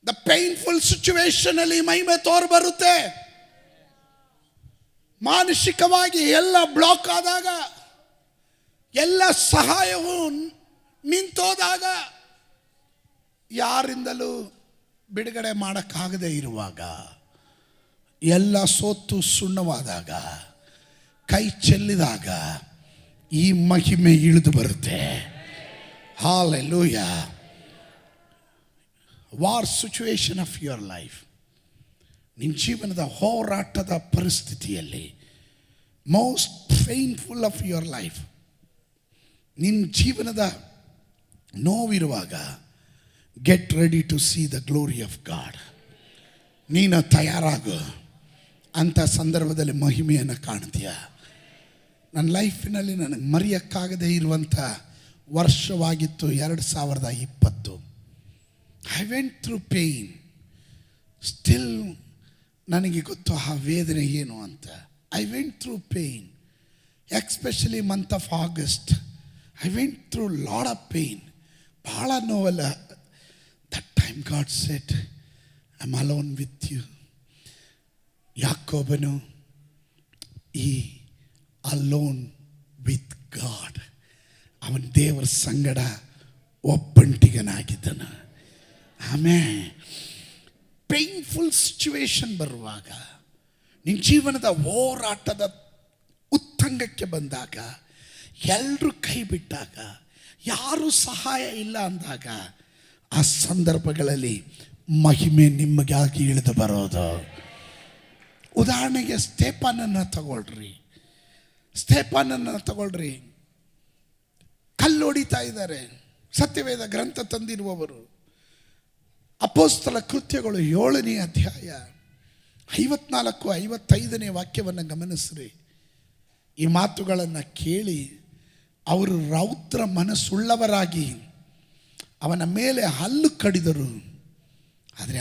ದ ಪೈನ್ಫುಲ್ ಸಿಚುವೇಶನ್ ಅಲ್ಲಿ ಈ ಮಹಿಮೆ ತೋರ್ಬರುತ್ತೆ. ಮಾನಸಿಕವಾಗಿ ಎಲ್ಲ ಬ್ಲಾಕ್ ಆದಾಗ, ಎಲ್ಲ ಸಹಾಯವು ನಿಂತೋದಾಗ, ಯಾರಿಂದಲೂ ಬಿಡುಗಡೆ ಮಾಡೋಕ್ಕಾಗದೇ ಇರುವಾಗ, ಎಲ್ಲ ಸೋತು ಸುಣ್ಣವಾದಾಗ, ಕೈ ಚೆಲ್ಲಿದಾಗ ಈ ಮಹಿಮೆ ಇಳಿದು ಬರುತ್ತೆ. Hallelujah. War situation of your life, ನಿನ್ನ ಜೀವನದ ಹೋರಾಟದ ಪರಿಸ್ಥಿತಿಯಲ್ಲಿ, most painful of your life, ನಿನ್ನ ಜೀವನದ ನೋವಿರುವಾಗ, get ready to see the glory of God. ನೀನು ತಯಾರಾಗು. ಅಂಥ ಸಂದರ್ಭದಲ್ಲಿ ಮಹಿಮೆಯನ್ನು ಕಾಣ್ತೀಯ. ನನ್ನ ಲೈಫಿನಲ್ಲಿ ನನಗೆ ಮರೆಯೋಕ್ಕಾಗದೇ ಇರುವಂಥ ವರ್ಷವಾಗಿತ್ತು 2020. I went through pain. Still ನನಗೆ ಗೊತ್ತು ಆ ವೇದನೆ ಏನು ಅಂತ. I went through pain, especially month of August. I went through lot of pain. ಭಾಳ ನೋವಲ್ಲ. That time God said, I am alone with you. ಯಾಕೋಬನು ಈ ಅಲೋನ್ ವಿತ್ ಗಾಡ್, ಅವನ ದೇವರ ಸಂಗಡ ಒಬ್ಬಂಟಿಗನಾಗಿದ್ದನು. ಆಮೇಲೆ ಪೇನ್ಫುಲ್ ಸಿಚುವೇಶನ್ ಬರುವಾಗ, ನಿನ್ನ ಜೀವನದ ಹೋರಾಟದ ಉತ್ತಂಗಕ್ಕೆ ಬಂದಾಗ, ಎಲ್ಲರೂ ಕೈ ಬಿಟ್ಟಾಗ, ಯಾರೂ ಸಹಾಯ ಇಲ್ಲ ಅಂದಾಗ, ಆ ಸಂದರ್ಭಗಳಲ್ಲಿ ಮಹಿಮೆ ನಿಮಗಾಗಿ ಇಳಿದು ಬರೋದು. ಉದಾಹರಣೆಗೆ ಸ್ಟೇಫನನ್ನು ತಗೊಳ್ರಿ. ಕಲ್ಲು ಹೊಡಿತಾ ಇದ್ದಾರೆ. ಸತ್ಯವೇದ ಗ್ರಂಥ ತಂದಿರುವವರು. ಅಪೊಸ್ತಲ ಕೃತ್ಯಗಳು 7ನೇ ಅಧ್ಯಾಯ 54-55ನೇ ವಾಕ್ಯವನ್ನು ಗಮನಿಸ್ರಿ. ಈ ಮಾತುಗಳನ್ನು ಕೇಳಿ ಅವರು ರೌದ್ರ ಮನಸ್ಸುಳ್ಳವರಾಗಿ ಅವನ ಮೇಲೆ ಹಲ್ಲು ಕಡಿದರು. ಆದರೆ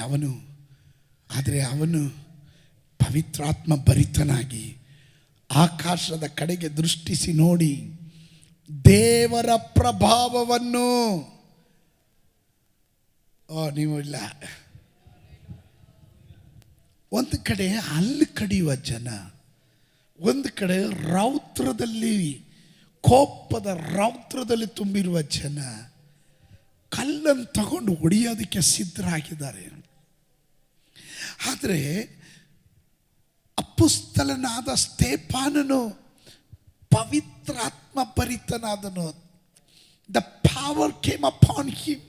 ಅವನು ಪವಿತ್ರಾತ್ಮ ಭರಿತನಾಗಿ ಆಕಾಶದ ಕಡೆಗೆ ದೃಷ್ಟಿಸಿ ನೋಡಿ ದೇವರ ಪ್ರಭಾವವನ್ನು, ನೀವು ಇಲ್ಲ, ಒಂದು ಕಡೆ ಹಲ್ಲು ಕಡಿಯುವ ಜನ, ಒಂದು ಕಡೆ ರೌದ್ರದಲ್ಲಿ, ಕೋಪದ ರೌದ್ರದಲ್ಲಿ ತುಂಬಿರುವ ಜನ ಕಲ್ಲನ್ನು ತಗೊಂಡು ಹೊಡೆಯೋದಕ್ಕೆ ಸಿದ್ಧರಾಗಿದ್ದಾರೆ. ಆದರೆ ಅಪೊಸ್ತಲನಾದ ಸ್ಟೇಫಾನನು ಪವಿತ್ರಾತ್ಮ ಭರಿತನಾದನು. The power came upon him.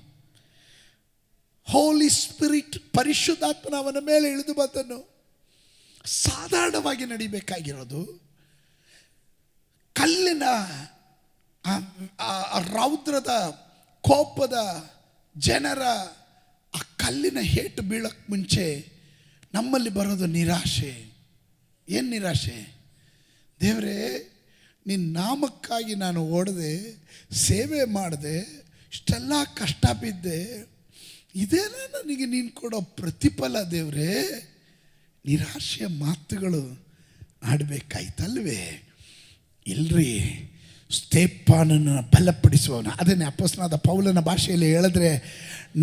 Holy Spirit, ಪರಿಶುದ್ಧಾತ್ಮನ ಅವನ ಮೇಲೆ ಇಳಿದು ಬಂದನು. ಸಾಧಾರಣವಾಗಿ ನಡಿಬೇಕಾಗಿರೋದು, ಕಲ್ಲಿನ ರೌದ್ರದ ಕೋಪದ ಜನರ ಆ ಕಲ್ಲಿನ ಹೇಟು ಬೀಳಕ್ಕೆ ಮುಂಚೆ ನಮ್ಮಲ್ಲಿ ಬರೋದು ನಿರಾಶೆ. ಏನು ನಿರಾಶೆ? ದೇವರೇ, ನಿನ್ನ ನಾಮಕ್ಕಾಗಿ ನಾನು ಓಡಿದೆ, ಸೇವೆ ಮಾಡಿದೆ, ಇಷ್ಟೆಲ್ಲ ಕಷ್ಟ ಬಿದ್ದೆ, ಇದೇನ ನನಗೆ ನೀನು ಕೊಡೋ ಪ್ರತಿಫಲ ದೇವರೇ? ನಿರಾಶೆಯ ಮಾತುಗಳು ಆಡಬೇಕಾಯ್ತಲ್ವೇ? ಇಲ್ರಿ, ಸ್ಟೇಫಾನನನ್ನು ಬಲಪಡಿಸುವವನು. ಅದನ್ನೇ ಅಪೊಸ್ತಲನಾದ ಪೌಲನ ಭಾಷೆಯಲ್ಲಿ ಹೇಳಿದ್ರೆ,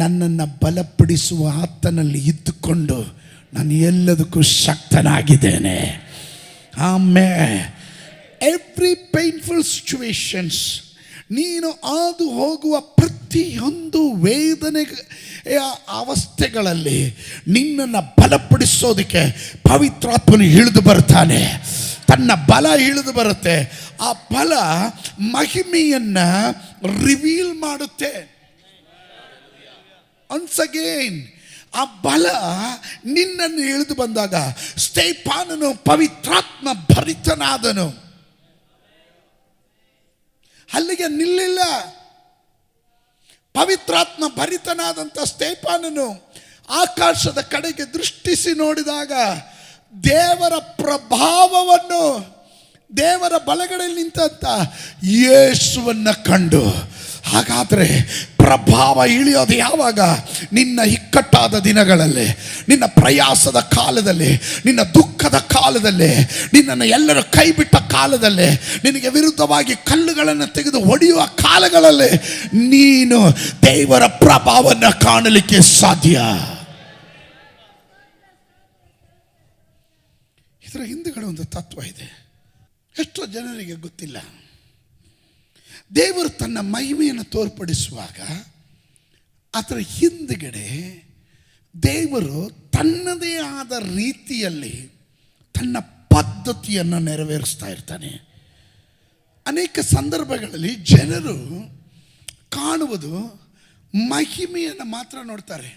ನನ್ನನ್ನು ಬಲಪಡಿಸುವ ಆತನಲ್ಲಿ ಇದ್ದುಕೊಂಡು ನಾನು ಎಲ್ಲದಕ್ಕೂ ಶಕ್ತನಾಗಿದ್ದೇನೆ. ಆಮೇಲೆ ಎವ್ರಿ ಪೇನ್ಫುಲ್ ಸಿಚುವೇಶನ್ಸ್, ನೀನು ಹಾದು ಹೋಗುವ ಪ್ರತಿಯೊಂದು ವೇದನೆ ಅವಸ್ಥೆಗಳಲ್ಲಿ ನಿನ್ನನ್ನು ಬಲಪಡಿಸೋದಕ್ಕೆ ಪವಿತ್ರಾತ್ಮನು ಇಳಿದು ಬರ್ತಾನೆ. ತನ್ನ ಬಲ ಇಳಿದು ಬರುತ್ತೆ. ಆ ಬಲ ಮಹಿಮೆಯನ್ನು ರಿವೀಲ್ ಮಾಡುತ್ತೆ. ಒನ್ಸ್ ಅಗೇನ್ ಆ ಬಲ ನಿನ್ನನ್ನು ಇಳಿದು ಬಂದಾಗ, ಸ್ಟೇಫಾನನು ಪವಿತ್ರಾತ್ಮ ಭರಿತನಾದನು. ಅಲ್ಲಿಗೆ ನಿಲ್ಲಿಲ್ಲ. ಪವಿತ್ರಾತ್ಮ ಭರಿತನಾದಂಥ ಸ್ಟೇಫಾನನು ಆಕಾಶದ ಕಡೆಗೆ ದೃಷ್ಟಿಸಿ ನೋಡಿದಾಗ ದೇವರ ಪ್ರಭಾವವನ್ನು, ದೇವರ ಬಲಗಡೆಯಲ್ಲಿ ನಿಂತಂತ ಯೇಸುವನ್ನು ಕಂಡು, ಹಾಗಾದರೆ ಪ್ರಭಾವ ಇಳಿಯೋದು ಯಾವಾಗ? ನಿನ್ನ ಇಕ್ಕಟ್ಟಾದ ದಿನಗಳಲ್ಲಿ, ನಿನ್ನ ಪ್ರಯಾಸದ ಕಾಲದಲ್ಲಿ, ನಿನ್ನ ದುಃಖದ ಕಾಲದಲ್ಲಿ, ನಿನ್ನನ್ನು ಎಲ್ಲರೂ ಕೈ ಬಿಟ್ಟ ಕಾಲದಲ್ಲಿ, ನಿನಗೆ ವಿರುದ್ಧವಾಗಿ ಕಲ್ಲುಗಳನ್ನು ತೆಗೆದು ಹೊಡೆಯುವ ಕಾಲಗಳಲ್ಲಿ ನೀನು ದೇವರ ಪ್ರಭಾವವನ್ನು ಕಾಣಲಿಕ್ಕೆ ಸಾಧ್ಯ. ಇದರ ಹಿಂದುಗಡೆ ಒಂದು ತತ್ವ ಇದೆ, ಎಷ್ಟೋ ಜನರಿಗೆ ಗೊತ್ತಿಲ್ಲ. ದೇವರು ತನ್ನ ಮಹಿಮೆಯನ್ನು ತೋರ್ಪಡಿಸುವಾಗ ಅದರ ಹಿಂದುಗಡೆ ದೇವರು ತನ್ನದೇ ಆದ ರೀತಿಯಲ್ಲಿ ತನ್ನ ಪದ್ಧತಿಯನ್ನು ನೆರವೇರಿಸ್ತಾ ಇರ್ತಾನೆ. ಅನೇಕ ಸಂದರ್ಭಗಳಲ್ಲಿ ಜನರು ಕಾಣುವುದು ಮಹಿಮೆಯನ್ನು ಮಾತ್ರ ನೋಡ್ತಾರೆ.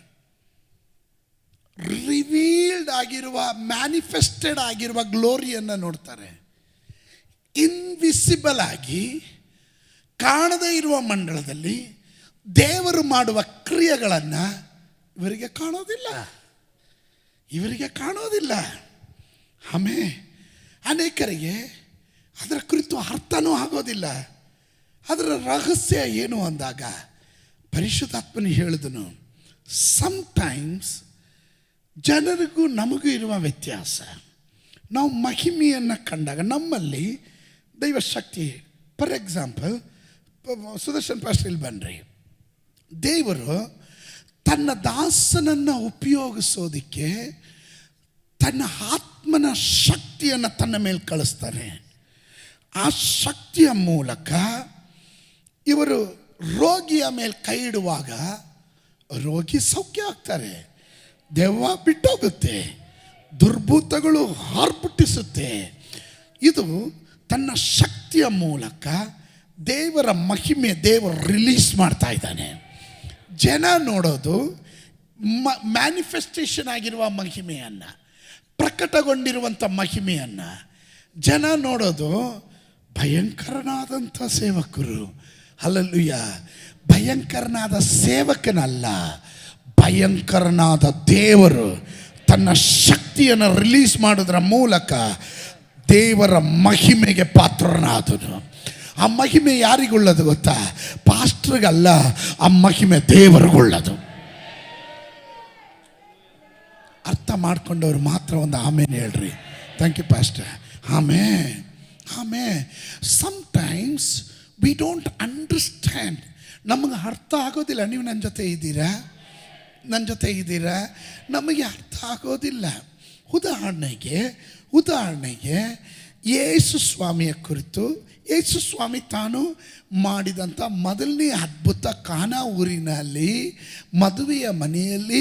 ರಿವೀಲ್ಡ್ ಆಗಿರುವ, ಮ್ಯಾನಿಫೆಸ್ಟೆಡ್ ಆಗಿರುವ ಗ್ಲೋರಿಯನ್ನು ನೋಡ್ತಾರೆ. ಇನ್ವಿಸಿಬಲ್ ಆಗಿ ಕಾಣದೇ ಇರುವ ಮಂಡಳದಲ್ಲಿ ದೇವರು ಮಾಡುವ ಕ್ರಿಯೆಗಳನ್ನು ಇವರಿಗೆ ಕಾಣೋದಿಲ್ಲ. ಆಮೇಲೆ ಅನೇಕರಿಗೆ ಅದರ ಕುರಿತು ಅರ್ಥನೂ ಆಗೋದಿಲ್ಲ. ಅದರ ರಹಸ್ಯ ಏನು ಅಂದಾಗ ಪರಿಶುದ್ಧಾತ್ಮನು ಹೇಳಿದನು, ಸಮ್ಟೈಮ್ಸ್ ಜನರಿಗೂ ನಮಗೂ ಇರುವ ವ್ಯತ್ಯಾಸ, ನಾವು ಮಹಿಮೆಯನ್ನು ಕಂಡಾಗ ನಮ್ಮಲ್ಲಿ ದೈವಶಕ್ತಿ. ಫಾರ್ ಎಕ್ಸಾಂಪಲ್, ಸುದರ್ಶನ್ ಪಾಸ್ಟರ್ ಇಲ್ಲಿ ಬನ್ನಿರಿ. ದೇವರು ತನ್ನ ದಾಸನನ್ನು ಉಪಯೋಗಿಸೋದಕ್ಕೆ ತನ್ನ ಆತ್ಮನ ಶಕ್ತಿಯನ್ನು ತನ್ನ ಮೇಲೆ ಕಳಿಸ್ತಾನೆ. ಆ ಶಕ್ತಿಯ ಮೂಲಕ ಇವರು ರೋಗಿಯ ಮೇಲೆ ಕೈ ಇಡುವಾಗ ರೋಗಿ ಸೌಖ್ಯ ಆಗ್ತಾರೆ, ದೆವ್ವ ಬಿಟ್ಟೋಗುತ್ತೆ, ದುರ್ಭೂತಗಳು ಹಾರ್ಪುಟ್ಟಿಸುತ್ತೆ. ಇದು ತನ್ನ ಶಕ್ತಿಯ ಮೂಲಕ ದೇವರ ಮಹಿಮೆ ದೇವರು ರಿಲೀಸ್ ಮಾಡ್ತಾ ಇದ್ದಾನೆ. ಜನ ನೋಡೋದು ಮ್ಯಾನಿಫೆಸ್ಟೇಷನ್ ಆಗಿರುವ ಮಹಿಮೆಯನ್ನು, ಪ್ರಕಟಗೊಂಡಿರುವಂಥ ಮಹಿಮೆಯನ್ನು. ಜನ ನೋಡೋದು ಭಯಂಕರನಾದಂಥ ಸೇವಕರು. ಹಲ್ಲೆಲೂಯಾ. ಭಯಂಕರನಾದ ಸೇವಕನಲ್ಲ, ಭಯಂಕರನಾದ ದೇವರು ತನ್ನ ಶಕ್ತಿಯನ್ನು ರಿಲೀಸ್ ಮಾಡೋದ್ರ ಮೂಲಕ ದೇವರ ಮಹಿಮೆಗೆ ಪಾತ್ರನಾದನು. ಆ ಮಹಿಮೆ ಯಾರಿಗುಳ್ಳದು ಗೊತ್ತಾ? ಪಾಸ್ಟ್ರಿಗಲ್ಲ, ಆ ಮಹಿಮೆ ದೇವರಿಗುಳ್ಳದು. ಅರ್ಥ ಮಾಡ್ಕೊಂಡವ್ರು ಮಾತ್ರ ಒಂದು ಆಮೇಲೆ ಹೇಳ್ರಿ. Thank you pastor. ಆಮೇಲೆ ಸಮ್ಟೈಮ್ಸ್ ವಿ ಡೋಂಟ್ ಅಂಡರ್ಸ್ಟ್ಯಾಂಡ್. ನಮಗೆ ಅರ್ಥ ಆಗೋದಿಲ್ಲ. ನೀವು ನನ್ನ ಜೊತೆ ಇದ್ದೀರಾ? ನಮಗೆ ಅರ್ಥ ಆಗೋದಿಲ್ಲ. ಉದಾಹರಣೆಗೆ ಯೇಸು ಸ್ವಾಮಿಯ ಕುರಿತು, ಯೇಸು ಸ್ವಾಮಿ ತಾನು ಮಾಡಿದಂಥ ಮೊದಲನೇ ಅದ್ಭುತ, ಕಾನಾ ಊರಿನಲ್ಲಿ ಮದುವೆಯ ಮನೆಯಲ್ಲಿ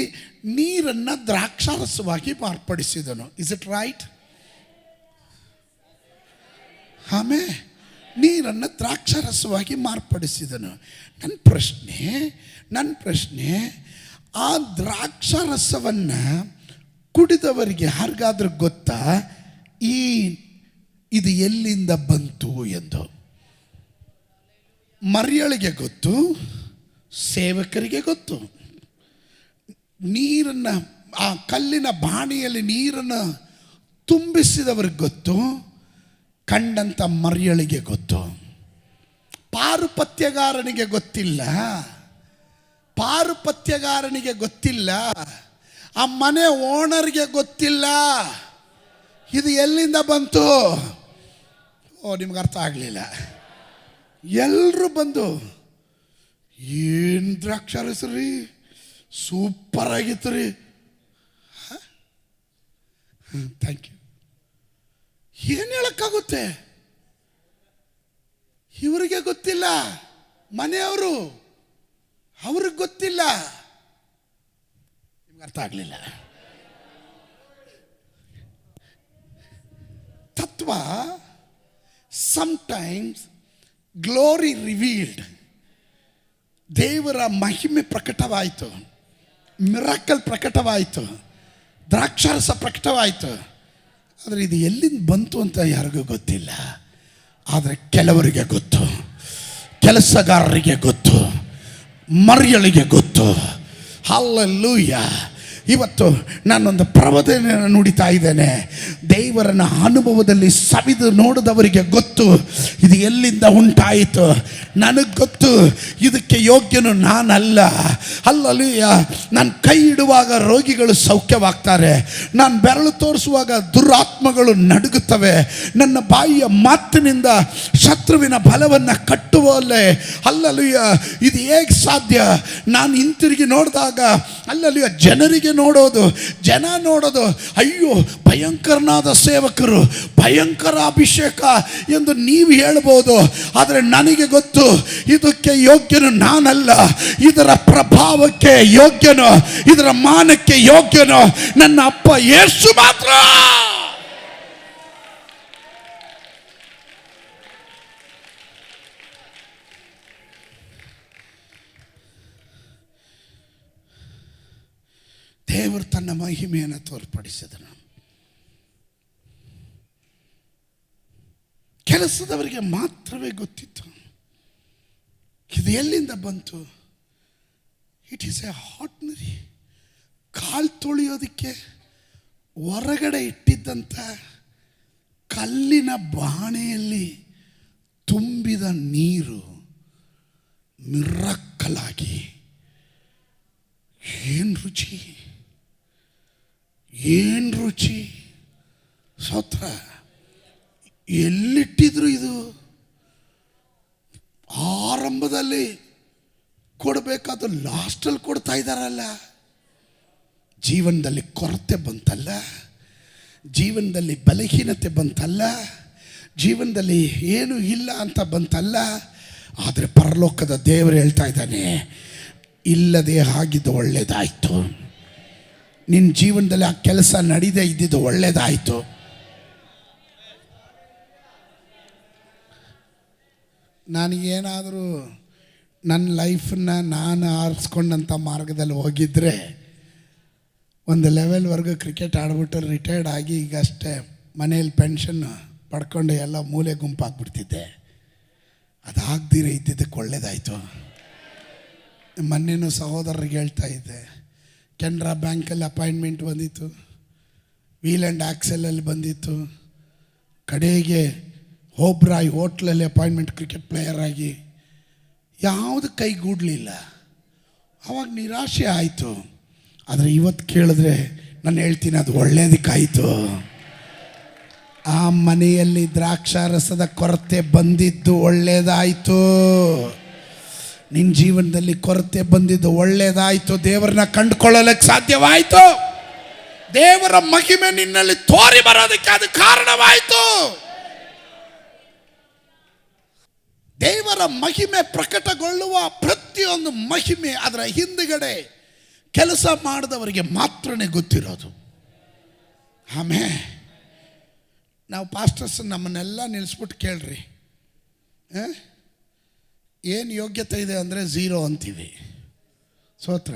ನೀರನ್ನು ದ್ರಾಕ್ಷಾರಸವಾಗಿ ಮಾರ್ಪಡಿಸಿದನು. Is it right? ಆಮೇಲೆ ನೀರನ್ನು ದ್ರಾಕ್ಷಾರಸವಾಗಿ ಮಾರ್ಪಡಿಸಿದನು. ನನ್ನ ಪ್ರಶ್ನೆ, ಆ ದ್ರಾಕ್ಷಾರಸವನ್ನು ಕುಡಿದವರಿಗೆ ಯಾರಿಗಾದ್ರೂ ಗೊತ್ತಾ ಇದು ಎಲ್ಲಿಂದ ಬಂತು ಎಂದು? ಮರಿಯಳಿಗೆ ಗೊತ್ತು, ಸೇವಕರಿಗೆ ಗೊತ್ತು. ನೀರನ್ನು, ಆ ಕಲ್ಲಿನ ಬಾಣಿಯಲ್ಲಿ ನೀರನ್ನು ತುಂಬಿಸಿದವ್ರಿಗೆ ಗೊತ್ತು, ಕಂಡಂಥ ಮರಿಯಳಿಗೆ ಗೊತ್ತು. ಪಾರುಪತ್ಯಗಾರನಿಗೆ ಗೊತ್ತಿಲ್ಲ, ಆ ಮನೆ ಓನರ್ಗೆ ಗೊತ್ತಿಲ್ಲ ಇದು ಎಲ್ಲಿಂದ ಬಂತು. ನಿಮ್ಗೆ ಅರ್ಥ ಆಗಲಿಲ್ಲ. ಎಲ್ಲರೂ ಬಂದು, ಏನು ದ್ರಾಕ್ಷಾರಸ ರೀ, ಸೂಪರ್ ಆಗಿತ್ತು ರೀ, ಥ್ಯಾಂಕ್ ಯು. ಏನು ಹೇಳಕ್ಕಾಗುತ್ತೆ? ಇವರಿಗೆ ಗೊತ್ತಿಲ್ಲ, ಮನೆಯವರು, ಅವ್ರಿಗೆ ಗೊತ್ತಿಲ್ಲ. ನಿಮ್ಗೆ ಅರ್ಥ ಆಗಲಿಲ್ಲ. ತತ್ವ, sometimes glory revealed, ದೇವರ ಮಹಿಮೆ ಪ್ರಕಟವಾಯಿತು, ಮಿರಾಕಲ್ ಪ್ರಕಟವಾಯಿತು, ದ್ರಾಕ್ಷಾರಸ ಪ್ರಕಟವಾಯಿತು. ಆದರೆ ಇದು ಎಲ್ಲಿಂದ ಬಂತು ಅಂತ ಯಾರಿಗೂ ಗೊತ್ತಿಲ್ಲ. ಆದರೆ ಕೆಲವರಿಗೆ ಗೊತ್ತು, ಕೆಲಸಗಾರರಿಗೆ ಗೊತ್ತು, ಮರಿಯಳಿಗೆ ಗೊತ್ತು. ಹಲ್ಲೆಲೂಯಾ. ಇವತ್ತು ನಾನೊಂದು ಪ್ರವಾದನೆಯನ್ನು ನುಡಿತಾ ಇದ್ದೇನೆ. ದೇವರನ್ನ ಅನುಭವದಲ್ಲಿ ಸವಿದು ನೋಡಿದವರಿಗೆ ಗೊತ್ತು ಇದು ಎಲ್ಲಿಂದ ಉಂಟಾಯಿತು. ನನಗೆ ಗೊತ್ತು ಇದಕ್ಕೆ ಯೋಗ್ಯನು ನಾನಲ್ಲ. ಹಲ್ಲೆಲೂಯಾ. ನಾನು ಕೈ ಇಡುವಾಗ ರೋಗಿಗಳು ಸೌಖ್ಯವಾಗ್ತಾರೆ, ನಾನು ಬೆರಳು ತೋರಿಸುವಾಗ ದುರಾತ್ಮಗಳು ನಡುಗುತ್ತವೆ, ನನ್ನ ಬಾಯಿಯ ಮಾತಿನಿಂದ ಶತ್ರುವಿನ ಬಲವನ್ನು ಕಟ್ಟುವಲ್ಲೇ. ಹಲ್ಲೆಲೂಯಾ. ಇದು ಹೇಗೆ ಸಾಧ್ಯ? ನಾನು ಹಿಂತಿರುಗಿ ನೋಡಿದಾಗ, ಹಲ್ಲೆಲೂಯಾ, ಜನರಿಗೆ ನೋಡೋದು, ಜನ ನೋಡೋದು, ಅಯ್ಯೋ ಭಯಂಕರನಾದ ಸೇವಕರು, ಭಯಂಕರ ಅಭಿಷೇಕ ಎಂದು ನೀವು ಹೇಳ್ಬೋದು. ಆದರೆ ನನಗೆ ಗೊತ್ತು, ಇದಕ್ಕೆ ಯೋಗ್ಯನು ನಾನಲ್ಲ, ಇದರ ಪ್ರಭಾವಕ್ಕೆ ಯೋಗ್ಯನು, ಇದರ ಮಾನಕ್ಕೆ ಯೋಗ್ಯನು ನನ್ನ ಅಪ್ಪ ಯೇಸು ಮಾತ್ರ. ದೇವರು ತನ್ನ ಮಹಿಮೆಯನ್ನು ತೋರ್ಪಡಿಸಿದನು. ಕೆಲಸದವರಿಗೆ ಮಾತ್ರವೇ ಗೊತ್ತಿತ್ತು ಇದು ಎಲ್ಲಿಂದ ಬಂತು. It is a ordinary. ಕಾಲು ತೊಳೆಯೋದಕ್ಕೆ ಹೊರಗಡೆ ಇಟ್ಟಿದ್ದಂಥ ಕಲ್ಲಿನ ಬಾಣೆಯಲ್ಲಿ ತುಂಬಿದ ನೀರು ಮಿರಕ್ಕಲಾಗಿ ಏನು ರುಚಿ, ಏನು ರುಚಿ. ಸ್ತೋತ್ರ. ಎಲ್ಲಿಟ್ಟಿದ್ರು ಇದು ಆರಂಭದಲ್ಲಿ ಕೊಡಬೇಕಾದ ಲಾಸ್ಟಲ್ಲಿ ಕೊಡ್ತಾ ಇದ್ದಾರಲ್ಲ. ಜೀವನದಲ್ಲಿ ಕೊರತೆ ಬಂತಲ್ಲ, ಜೀವನದಲ್ಲಿ ಬಲಹೀನತೆ ಬಂತಲ್ಲ, ಜೀವನದಲ್ಲಿ ಏನೂ ಇಲ್ಲ ಅಂತ ಬಂತಲ್ಲ. ಆದರೆ ಪರಲೋಕದ ದೇವರು ಹೇಳ್ತಾ ಇದ್ದಾನೆ, ಇಲ್ಲದೆ ಆಗಿದ್ದು ಒಳ್ಳೆಯದಾಯಿತು. ನಿನ್ನ ಜೀವನದಲ್ಲಿ ಆ ಕೆಲಸ ನಡೀದೇ ಇದ್ದಿದ್ದು ಒಳ್ಳೆಯದಾಯಿತು. ನನಗೇನಾದರೂ ನನ್ನ ಲೈಫನ್ನು ನಾನು ಆರಿಸ್ಕೊಂಡಂಥ ಮಾರ್ಗದಲ್ಲಿ ಹೋಗಿದ್ದರೆ ಒಂದು ಲೆವೆಲ್ವರೆಗೂ ಕ್ರಿಕೆಟ್ ಆಡ್ಬಿಟ್ಟು ರಿಟೈರ್ಡ್ ಆಗಿ ಈಗಷ್ಟೇ ಮನೇಲಿ ಪೆನ್ಷನ್ ಪಡ್ಕೊಂಡು ಎಲ್ಲ ಮೂಲೆ ಗುಂಪಾಗ್ಬಿಡ್ತಿದ್ದೆ. ಅದಾಗ್ದಿರ ಇದ್ದಿದ್ದಕ್ಕೆ ಒಳ್ಳೆಯದಾಯಿತು. ಮೊನ್ನೆನೂ ಸಹೋದರರಿಗೆ ಹೇಳ್ತಾ ಇದ್ದೆ, ಕೆನರಾ ಬ್ಯಾಂಕಲ್ಲಿ ಅಪಾಯಿಂಟ್ಮೆಂಟ್ ಬಂದಿತ್ತು, ವೀಲ್ ಆ್ಯಂಡ್ ಆಕ್ಸೆಲಲ್ಲಿ ಬಂದಿತ್ತು, ಕಡೆಗೆ ಹೋಬ್ರಾಯ್ ಹೋಟ್ಲಲ್ಲಿ ಅಪಾಯಿಂಟ್ಮೆಂಟ್ ಕ್ರಿಕೆಟ್ ಪ್ಲೇಯರ್ ಆಗಿ ಯಾವುದು ಕೈಗೂಡಲಿಲ್ಲ. ಆವಾಗ ನಿರಾಶೆ ಆಯಿತು. ಆದರೆ ಇವತ್ತು ಕೇಳಿದ್ರೆ ನಾನು ಹೇಳ್ತೀನಿ, ಅದು ಒಳ್ಳೆಯದಕ್ಕಾಯಿತು. ಆ ಮನೆಯಲ್ಲಿ ದ್ರಾಕ್ಷಾರಸದ ಕೊರತೆ ಬಂದಿದ್ದು ಒಳ್ಳೆಯದಾಯಿತು. ನಿನ್ನ ಜೀವನದಲ್ಲಿ ಕೊರತೆ ಬಂದಿದ್ದು ಒಳ್ಳೆಯದಾಯಿತು. ದೇವರನ್ನ ಕಂಡುಕೊಳ್ಳಲಿಕ್ಕೆ ಸಾಧ್ಯವಾಯಿತು. ದೇವರ ಮಹಿಮೆ ನಿನ್ನಲ್ಲಿ ತೋರಿ ಬರೋದಕ್ಕೆ ಅದು ಕಾರಣವಾಯಿತು. ದೇವರ ಮಹಿಮೆ ಪ್ರಕಟಗೊಳ್ಳುವ ಪ್ರತಿಯೊಂದು ಮಹಿಮೆ ಅದರ ಹಿಂದುಗಡೆ ಕೆಲಸ ಮಾಡಿದವರಿಗೆ ಮಾತ್ರನೇ ಗೊತ್ತಿರೋದು. ಆಮೇಲೆ ನಾವು ಪಾಸ್ಟರ್ಸ್ ನಮ್ಮನ್ನೆಲ್ಲ ನಿಲ್ಲಿಸ್ಬಿಟ್ಟು ಕೇಳ್ರಿ, ಏನು ಯೋಗ್ಯತೆ ಇದೆ ಅಂದರೆ 0 ಅಂತೀವಿ. ಸ್ತೋತ್ರ.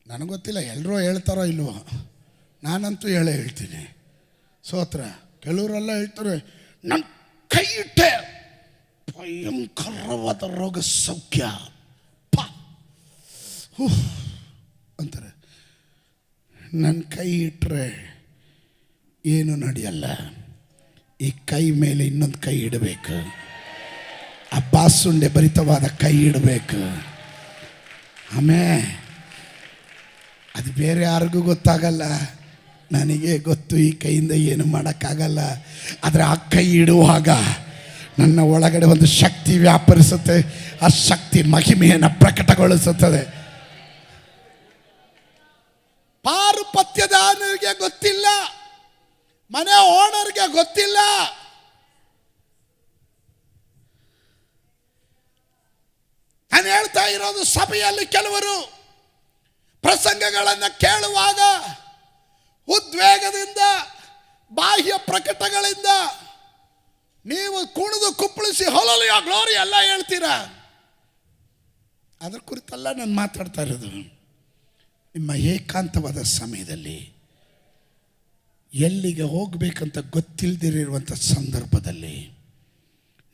ನನಗೆ ಗೊತ್ತಿಲ್ಲ, ಎಲ್ಲರೂ ಹೇಳ್ತಾರೋ ಇಲ್ವೋ, ನಾನಂತೂ ಹೇಳ್ತೀನಿ. ಸ್ತೋತ್ರ. ಕೆಲವರೆಲ್ಲ ಹೇಳ್ತಾರೆ, ನನ್ನ ಕೈ ಇಟ್ಟೆ ಭಯಂಕರವಾದ ರೋಗ ಸೌಖ್ಯ ಅಂತಾರೆ. ನನ್ನ ಕೈ ಇಟ್ಟರೆ ಏನು ನಡೆಯಲ್ಲ. ಈ ಕೈ ಮೇಲೆ ಇನ್ನೊಂದು ಕೈ ಇಡಬೇಕು. ಆ ಬಾಸುಂಡೆ ಭರಿತವಾದ ಕೈ ಇಡಬೇಕು. ಆಮೇಲೆ ಅದು ಬೇರೆ ಯಾರಿಗೂ ಗೊತ್ತಾಗಲ್ಲ, ನನಗೆ ಗೊತ್ತು. ಈ ಕೈಯಿಂದ ಏನು ಮಾಡೋಕ್ಕಾಗಲ್ಲ. ಆದರೆ ಆ ಕೈ ಇಡುವಾಗ ನನ್ನ ಒಳಗಡೆ ಒಂದು ಶಕ್ತಿ ವ್ಯಾಪರಿಸುತ್ತೆ. ಆ ಶಕ್ತಿ ಮಹಿಮೆಯನ್ನು ಪ್ರಕಟಗೊಳಿಸುತ್ತದೆ. ಪಾರುಪತ್ಯದಾನರಿಗೆ ಗೊತ್ತಿಲ್ಲ, ಮನೆ ಓನರ್ಗೆ ಗೊತ್ತಿಲ್ಲ. ನಾನು ಹೇಳ್ತಾ ಇರೋದು, ಸಭೆಯಲ್ಲಿ ಕೆಲವರು ಪ್ರಸಂಗಗಳನ್ನು ಕೇಳುವಾಗ ಉದ್ವೇಗದಿಂದ, ಬಾಹ್ಯ ಪ್ರಕಟಗಳಿಂದ ನೀವು ಕುಣಿದು ಕುಪ್ಪಳಿಸಿ ಹೊಲಲಿಯ ಗ್ಲೋರಿ ಎಲ್ಲ ಹೇಳ್ತೀರಾ. ಅದ್ರ ಕುರಿತಲ್ಲ ನಾನು ಮಾತಾಡ್ತಾ ಇರೋದು. ನಿಮ್ಮ ಏಕಾಂತವಾದ ಸಮಯದಲ್ಲಿ ಎಲ್ಲಿಗೆ ಹೋಗಬೇಕಂತ ಗೊತ್ತಿಲ್ಲದಿರುವಂಥ ಸಂದರ್ಭದಲ್ಲಿ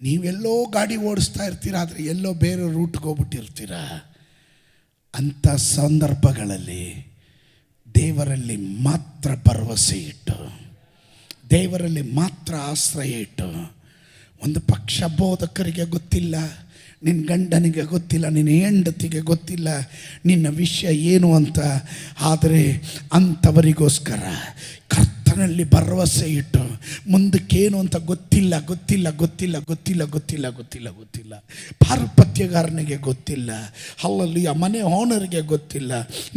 ನೀವೆಲ್ಲೋ ಗಾಡಿ ಓಡಿಸ್ತಾ ಇರ್ತೀರ, ಆದರೆ ಎಲ್ಲೋ ಬೇರೆ ರೂಟ್ಗೆ ಹೋಗ್ಬಿಟ್ಟಿರ್ತೀರ. ಅಂಥ ಸಂದರ್ಭಗಳಲ್ಲಿ ದೇವರಲ್ಲಿ ಮಾತ್ರ ಭರವಸೆ ಇಟ್ಟು, ದೇವರಲ್ಲಿ ಮಾತ್ರ ಆಶ್ರಯ ಇಟ್ಟು, ಒಂದು ಪಕ್ಷ ಬೋಧಕರಿಗೆ ಗೊತ್ತಿಲ್ಲ, ನಿನ್ನ ಗಂಡನಿಗೆ ಗೊತ್ತಿಲ್ಲ, ನಿನ್ನ ಹೆಂಡತಿಗೆ ಗೊತ್ತಿಲ್ಲ ನಿನ್ನ ವಿಷಯ ಏನು ಅಂತ. ಆದರೆ ಅಂಥವರಿಗೋಸ್ಕರ ಕರ್ತನ ಕರ್ತನಲ್ಲಿ ಭರವಸೆ ಇಟ್ಟು ಮುಂದಕ್ಕೇನು ಅಂತ ಗೊತ್ತಿಲ್ಲ ಗೊತ್ತಿಲ್ಲ ಗೊತ್ತಿಲ್ಲ ಗೊತ್ತಿಲ್ಲ ಗೊತ್ತಿಲ್ಲ ಗೊತ್ತಿಲ್ಲ ಗೊತ್ತಿಲ್ಲ ಪಾರುಪತ್ಯಗಾರನಿಗೆ ಗೊತ್ತಿಲ್ಲ, ಅಲ್ಲಲ್ಲಿ ಆ ಮನೆ ಓನರ್ಗೆ ಗೊತ್ತಿಲ್ಲ,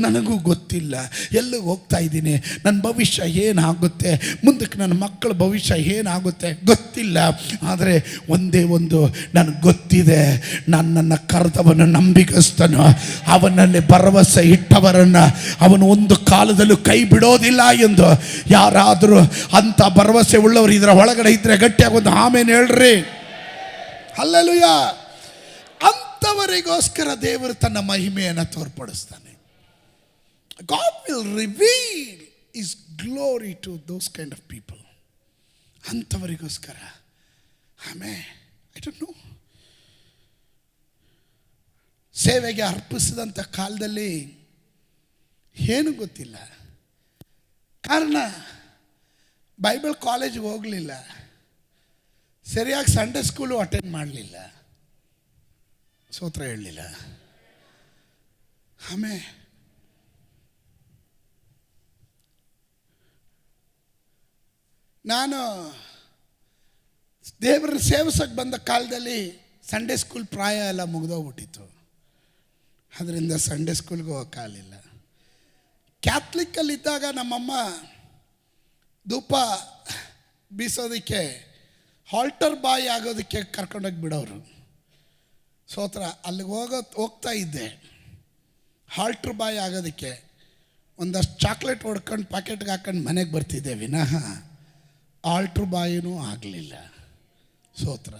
ನನಗೂ ಗೊತ್ತಿಲ್ಲ, ಎಲ್ಲಿಗೆ ಹೋಗ್ತಾ ಇದ್ದೀನಿ, ನನ್ನ ಭವಿಷ್ಯ ಏನಾಗುತ್ತೆ, ಮುಂದಕ್ಕೆ ನನ್ನ ಮಕ್ಕಳ ಭವಿಷ್ಯ ಏನಾಗುತ್ತೆ ಗೊತ್ತಿಲ್ಲ. ಆದರೆ ಒಂದೇ ಒಂದು ನನಗೆ ಗೊತ್ತಿದೆ, ನನ್ನನ್ನು ಕರೆದವನು ನಂಬಿಗಸ್ತನು, ಅವನಲ್ಲಿ ಭರವಸೆ ಇಟ್ಟವರನ್ನು ಅವನು ಒಂದು ಕಾಲದಲ್ಲೂ ಕೈ ಬಿಡೋದಿಲ್ಲ ಎಂದು. ಯಾರಾದರೂ ಅಂತ ಭರವಸೆ ಉಳ್ಳವರು ಇದರ ಒಳಗಡೆ ಇದ್ರೆ ಗಟ್ಟಿಯಾಗಿ ಒಂದು ಆಮೇನ್ ಹೇಳ್ರಿ. ಹಲ್ಲೆಲೂಯಾ. ಅಂಥವರಿಗೋಸ್ಕರ ದೇವರು ತನ್ನ ಮಹಿಮೆಯನ್ನು ತೋರ್ಪಡಿಸ್ತಾನೆ. God will reveal His glory to those kind of people. ಅಂಥವರಿಗೋಸ್ಕರ. ಆಮೇಲೆ ಐ ಡೋಂಟ್ ನೋ, ಸೇವೆಗೆ ಅರ್ಪಿಸಿದಂಥ ಕಾಲದಲ್ಲಿ ಏನು ಗೊತ್ತಿಲ್ಲ. ಕಾರಣ ಬೈಬಲ್ ಕಾಲೇಜ್ಗೆ ಹೋಗಲಿಲ್ಲ, ಸರಿಯಾಗಿ ಸಂಡೇ ಸ್ಕೂಲು ಅಟೆಂಡ್ ಮಾಡಲಿಲ್ಲ, ಸ್ತೋತ್ರ ಹೇಳಲಿಲ್ಲ. ಆಮೇಲೆ ನಾನು ದೇವರ ಸೇವಿಸಕ್ಕೆ ಬಂದ ಕಾಲದಲ್ಲಿ ಸಂಡೇ ಸ್ಕೂಲ್ ಪ್ರಾಯ ಎಲ್ಲ ಮುಗಿದೋಗ್ಬಿಟ್ಟಿತ್ತು. ಅದರಿಂದ ಸಂಡೇ ಸ್ಕೂಲ್ಗೆ ಹೋಗೋಕ್ಕಾಗಲಿಲ್ಲ. ಕ್ಯಾಥಲಿಕ್ಕಲ್ಲಿದ್ದಾಗ ನಮ್ಮಮ್ಮ ಧೂಪ ಬೀಸೋದಕ್ಕೆ ಹಾಲ್ಟರ್ ಬಾಯ್ ಆಗೋದಕ್ಕೆ ಕರ್ಕೊಂಡೋಗಿ ಬಿಡೋರು. ಸ್ತೋತ್ರ. ಅಲ್ಲಿಗೆ ಹೋಗ್ತಾ ಇದ್ದೆ ಹಾಲ್ಟರ್ ಬಾಯ್ ಆಗೋದಕ್ಕೆ. ಒಂದಷ್ಟು ಚಾಕ್ಲೇಟ್ ಹೊಡ್ಕೊಂಡು ಪ್ಯಾಕೆಟ್ಗೆ ಹಾಕೊಂಡು ಮನೆಗೆ ಬರ್ತಿದ್ದೆ ವಿನಃ ಆಲ್ಟ್ರ್ ಬಾಯಿನೂ ಆಗಲಿಲ್ಲ. ಸ್ತೋತ್ರ.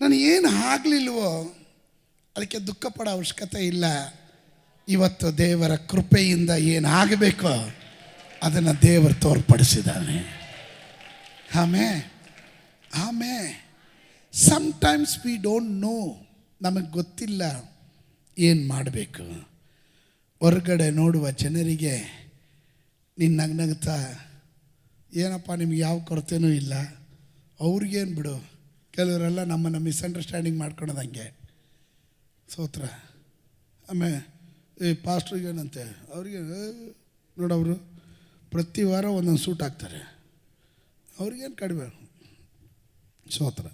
ನಾನು ಏನು ಆಗಲಿಲ್ವೋ ಅದಕ್ಕೆ ದುಃಖ ಪಡೋ ಅವಶ್ಯಕತೆ ಇಲ್ಲ. ಇವತ್ತು ದೇವರ ಕೃಪೆಯಿಂದ ಏನಾಗಬೇಕೋ ಅದನ್ನು ದೇವರು ತೋರ್ಪಡಿಸಿದ್ದಾನೆ. ಆಮೇ ಸಮ್ಟೈಮ್ಸ್ ವಿ ಡೋಂಟ್ ನೋ, ನಮಗೆ ಗೊತ್ತಿಲ್ಲ ಏನು ಮಾಡಬೇಕು. ಹೊರಗಡೆ ನೋಡುವ ಜನರಿಗೆ ನೀನು ನಗ್ನಗ್ತಾ ಏನಪ್ಪ ನಿಮ್ಗೆ ಯಾವ ಕೊರತೆನೂ ಇಲ್ಲ, ಅವ್ರಿಗೇನು ಬಿಡು. ಕೆಲವರೆಲ್ಲ ನಮ್ಮನ್ನು ಮಿಸ್ಅಂಡರ್ಸ್ಟ್ಯಾಂಡಿಂಗ್ ಮಾಡ್ಕೊಳೋದಂಗೆ. ಸ್ತೋತ್ರ. ಆಮೇಲೆ ಪಾಸ್ಟ್ರಿಗೇನಂತೆ ಅವ್ರಿಗೆ ನೋಡವರು ಪ್ರತಿ ವಾರ ಒಂದೊಂದು ಸೂಟ್ ಹಾಕ್ತಾರೆ, ಅವ್ರಿಗೇನು ಕಡಿಮೆ. ಸ್ತೋತ್ರ.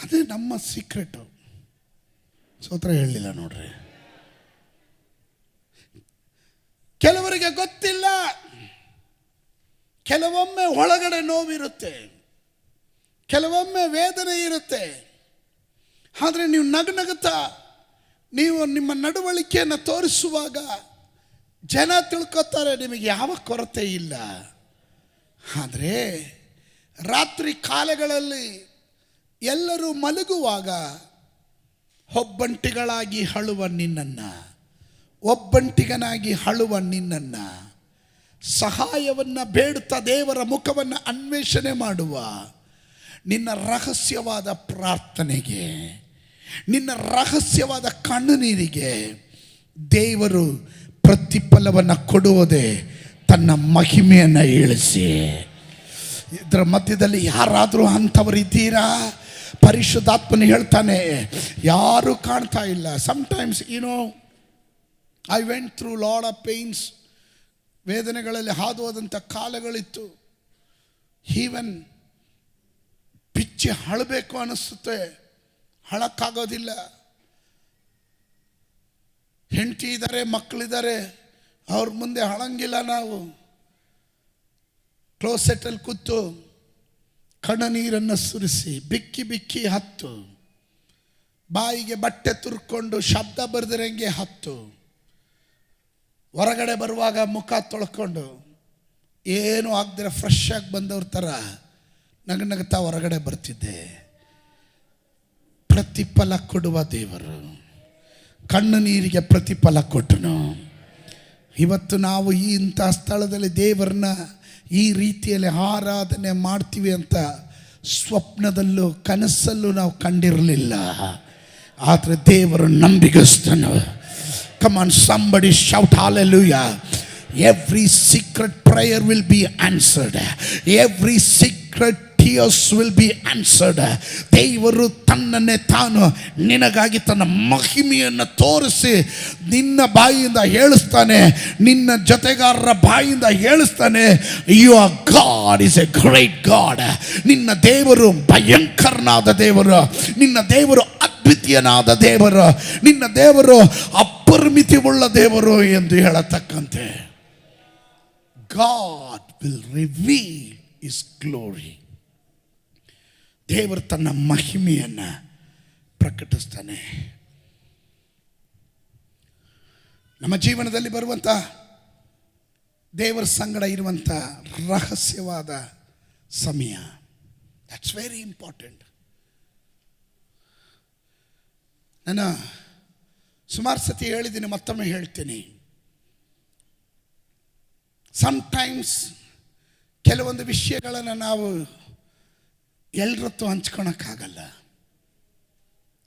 ಅದೇ ನಮ್ಮ ಸೀಕ್ರೆಟು. ಸ್ತೋತ್ರ ಹೇಳಲಿಲ್ಲ ನೋಡ್ರಿ. ಕೆಲವರಿಗೆ ಗೊತ್ತಿಲ್ಲ, ಕೆಲವೊಮ್ಮೆ ಒಳಗಡೆ ನೋವಿರುತ್ತೆ, ಕೆಲವೊಮ್ಮೆ ವೇದನೆ ಇರುತ್ತೆ. ಆದರೆ ನೀವು ನಗುತ್ತಾ ನೀವು ನಿಮ್ಮ ನಡವಳಿಕೆಯನ್ನು ತೋರಿಸುವಾಗ ಜನ ತಿಳ್ಕೊತಾರೆ ನಿಮಗೆ ಯಾವ ಕೊರತೆ ಇಲ್ಲ. ಆದರೆ ರಾತ್ರಿ ಕಾಲಗಳಲ್ಲಿ ಎಲ್ಲರೂ ಮಲಗುವಾಗ ಒಬ್ಬಂಟಿಗಳಾಗಿ ಅಳುವ ನಿನ್ನನ್ನು, ಒಬ್ಬಂಟಿಗನಾಗಿ ಅಳುವ ನಿನ್ನನ್ನು, ಸಹಾಯವನ್ನು ಬೇಡುತ್ತಾ ದೇವರ ಮುಖವನ್ನು ಅನ್ವೇಷಣೆ ಮಾಡುವ ನಿನ್ನ ರಹಸ್ಯವಾದ ಪ್ರಾರ್ಥನೆಗೆ, ನಿನ್ನ ರಹಸ್ಯವಾದ ಕಣ್ಣುನೀರಿಗೆ ದೇವರು ಪ್ರತಿಫಲವನ್ನು ಕೊಡುವುದೇ ತನ್ನ ಮಹಿಮೆಯನ್ನು ಇಳಿಸಿ. ಇದರ ಮಧ್ಯದಲ್ಲಿ ಯಾರಾದರೂ ಅಂಥವರಿದ್ದೀರಾ? ಪರಿಶುದ್ಧಾತ್ಮನು ಹೇಳ್ತಾನೆ, ಯಾರೂ ಕಾಣ್ತಾ ಇಲ್ಲ. Sometimes I went through lot of pains. ವೇದನೆಗಳಲ್ಲಿ ಹಾದು ಹೋದಂಥ ಕಾಲಗಳಿತ್ತು. ಈವನ್ ಬಿಚ್ಚಿ ಅಳಬೇಕು ಅನ್ನಿಸುತ್ತೆ, ಅಳಕ್ಕಾಗೋದಿಲ್ಲ. ಹೆಂಡತಿ ಇದ್ದಾರೆ, ಮಕ್ಕಳಿದ್ದಾರೆ, ಅವ್ರ ಮುಂದೆ ಅಳಂಗಿಲ್ಲ. ನಾವು ಕ್ಲೋಸೆಟಲ್ಲಿ ಕೂತು ಕಣ್ಣ ನೀರನ್ನು ಸುರಿಸಿ ಬಿಕ್ಕಿ ಬಿಕ್ಕಿ ಹತ್ತು, ಬಾಯಿಗೆ ಬಟ್ಟೆ ತುರ್ಕೊಂಡು ಶಬ್ದ ಬರ್ದಿರಂಗೆ ಹತ್ತು, ಹೊರಗಡೆ ಬರುವಾಗ ಮುಖ ತೊಳ್ಕೊಂಡು ಏನು ಆಗದಿರ ಫ್ರೆಶ್ ಆಗಿ ಬಂದವ್ರ ಥರ ನಗನಗ್ತಾ ಹೊರಗಡೆ ಬರ್ತಿದ್ದೆ. ಪ್ರತಿಫಲ ಕೊಡುವ ದೇವರು ಕಣ್ಣು ನೀರಿಗೆ ಪ್ರತಿಫಲ ಕೊಟ್ಟನು. ಇವತ್ತು ನಾವು ಇಂಥ ಸ್ಥಳದಲ್ಲಿ ದೇವರನ್ನ ಈ ರೀತಿಯಲ್ಲಿ ಆರಾಧನೆ ಮಾಡ್ತೀವಿ ಅಂತ ಸ್ವಪ್ನದಲ್ಲೂ ಕನಸಲ್ಲೂ ನಾವು ಕಂಡಿರಲಿಲ್ಲ. ಆದರೆ ದೇವರು ನಂಬಿಗಸ್ತನು. Come on, somebody shout hallelujah. Every secret prayer will be answered. Every secret tears will be answered. ದೇವರು ತನ್ನನ್ನೇ ತಾನು ನಿನಗಾಗಿ ತನ್ನ ಮಹಿಮೆಯನ್ನು ತೋರಿಸಿ ನಿನ್ನ ಬಾಯಿಯಿಂದ ಹೇಳಿಸ್ತಾನೆ, ನಿನ್ನ ಜೊತೆಗಾರರ ಬಾಯಿಯಿಂದ ಹೇಳಿಸ್ತಾನೆ, your God is a great God. ನಿನ್ನ ದೇವರು ಭಯಂಕರನಾದ ದೇವರು, ನಿನ್ನ ದೇವರು ಅದ್ವಿತೀಯನಾದ ದೇವರು, ನಿನ್ನ ದೇವರು ಅಪರಿಮಿತವುಳ್ಳ ದೇವರು ಎಂದು ಹೇಳತಕ್ಕಂತೆ God will reveal His glory. ದೇವರು ತನ್ನ ಮಹಿಮೆಯನ್ನು ಪ್ರಕಟಿಸ್ತಾನೆ. ನಮ್ಮ ಜೀವನದಲ್ಲಿ ಬರುವಂಥ ದೇವರ ಸಂಗಡ ಇರುವಂಥ ರಹಸ್ಯವಾದ ಸಮಯ, ದಟ್ಸ್ ವೆರಿ ಇಂಪಾರ್ಟೆಂಟ್. ನಾನು ಸುಮಾರು ಸತಿ ಹೇಳಿದ್ದೀನಿ, ಮತ್ತೊಮ್ಮೆ ಹೇಳ್ತೀನಿ. ಸಮ್ಟೈಮ್ಸ್ ಕೆಲವೊಂದು ವಿಷಯಗಳನ್ನು ನಾವು ಎಲ್ಲರತ್ತು ಹಂಚ್ಕೊಳಕ್ಕಾಗಲ್ಲ,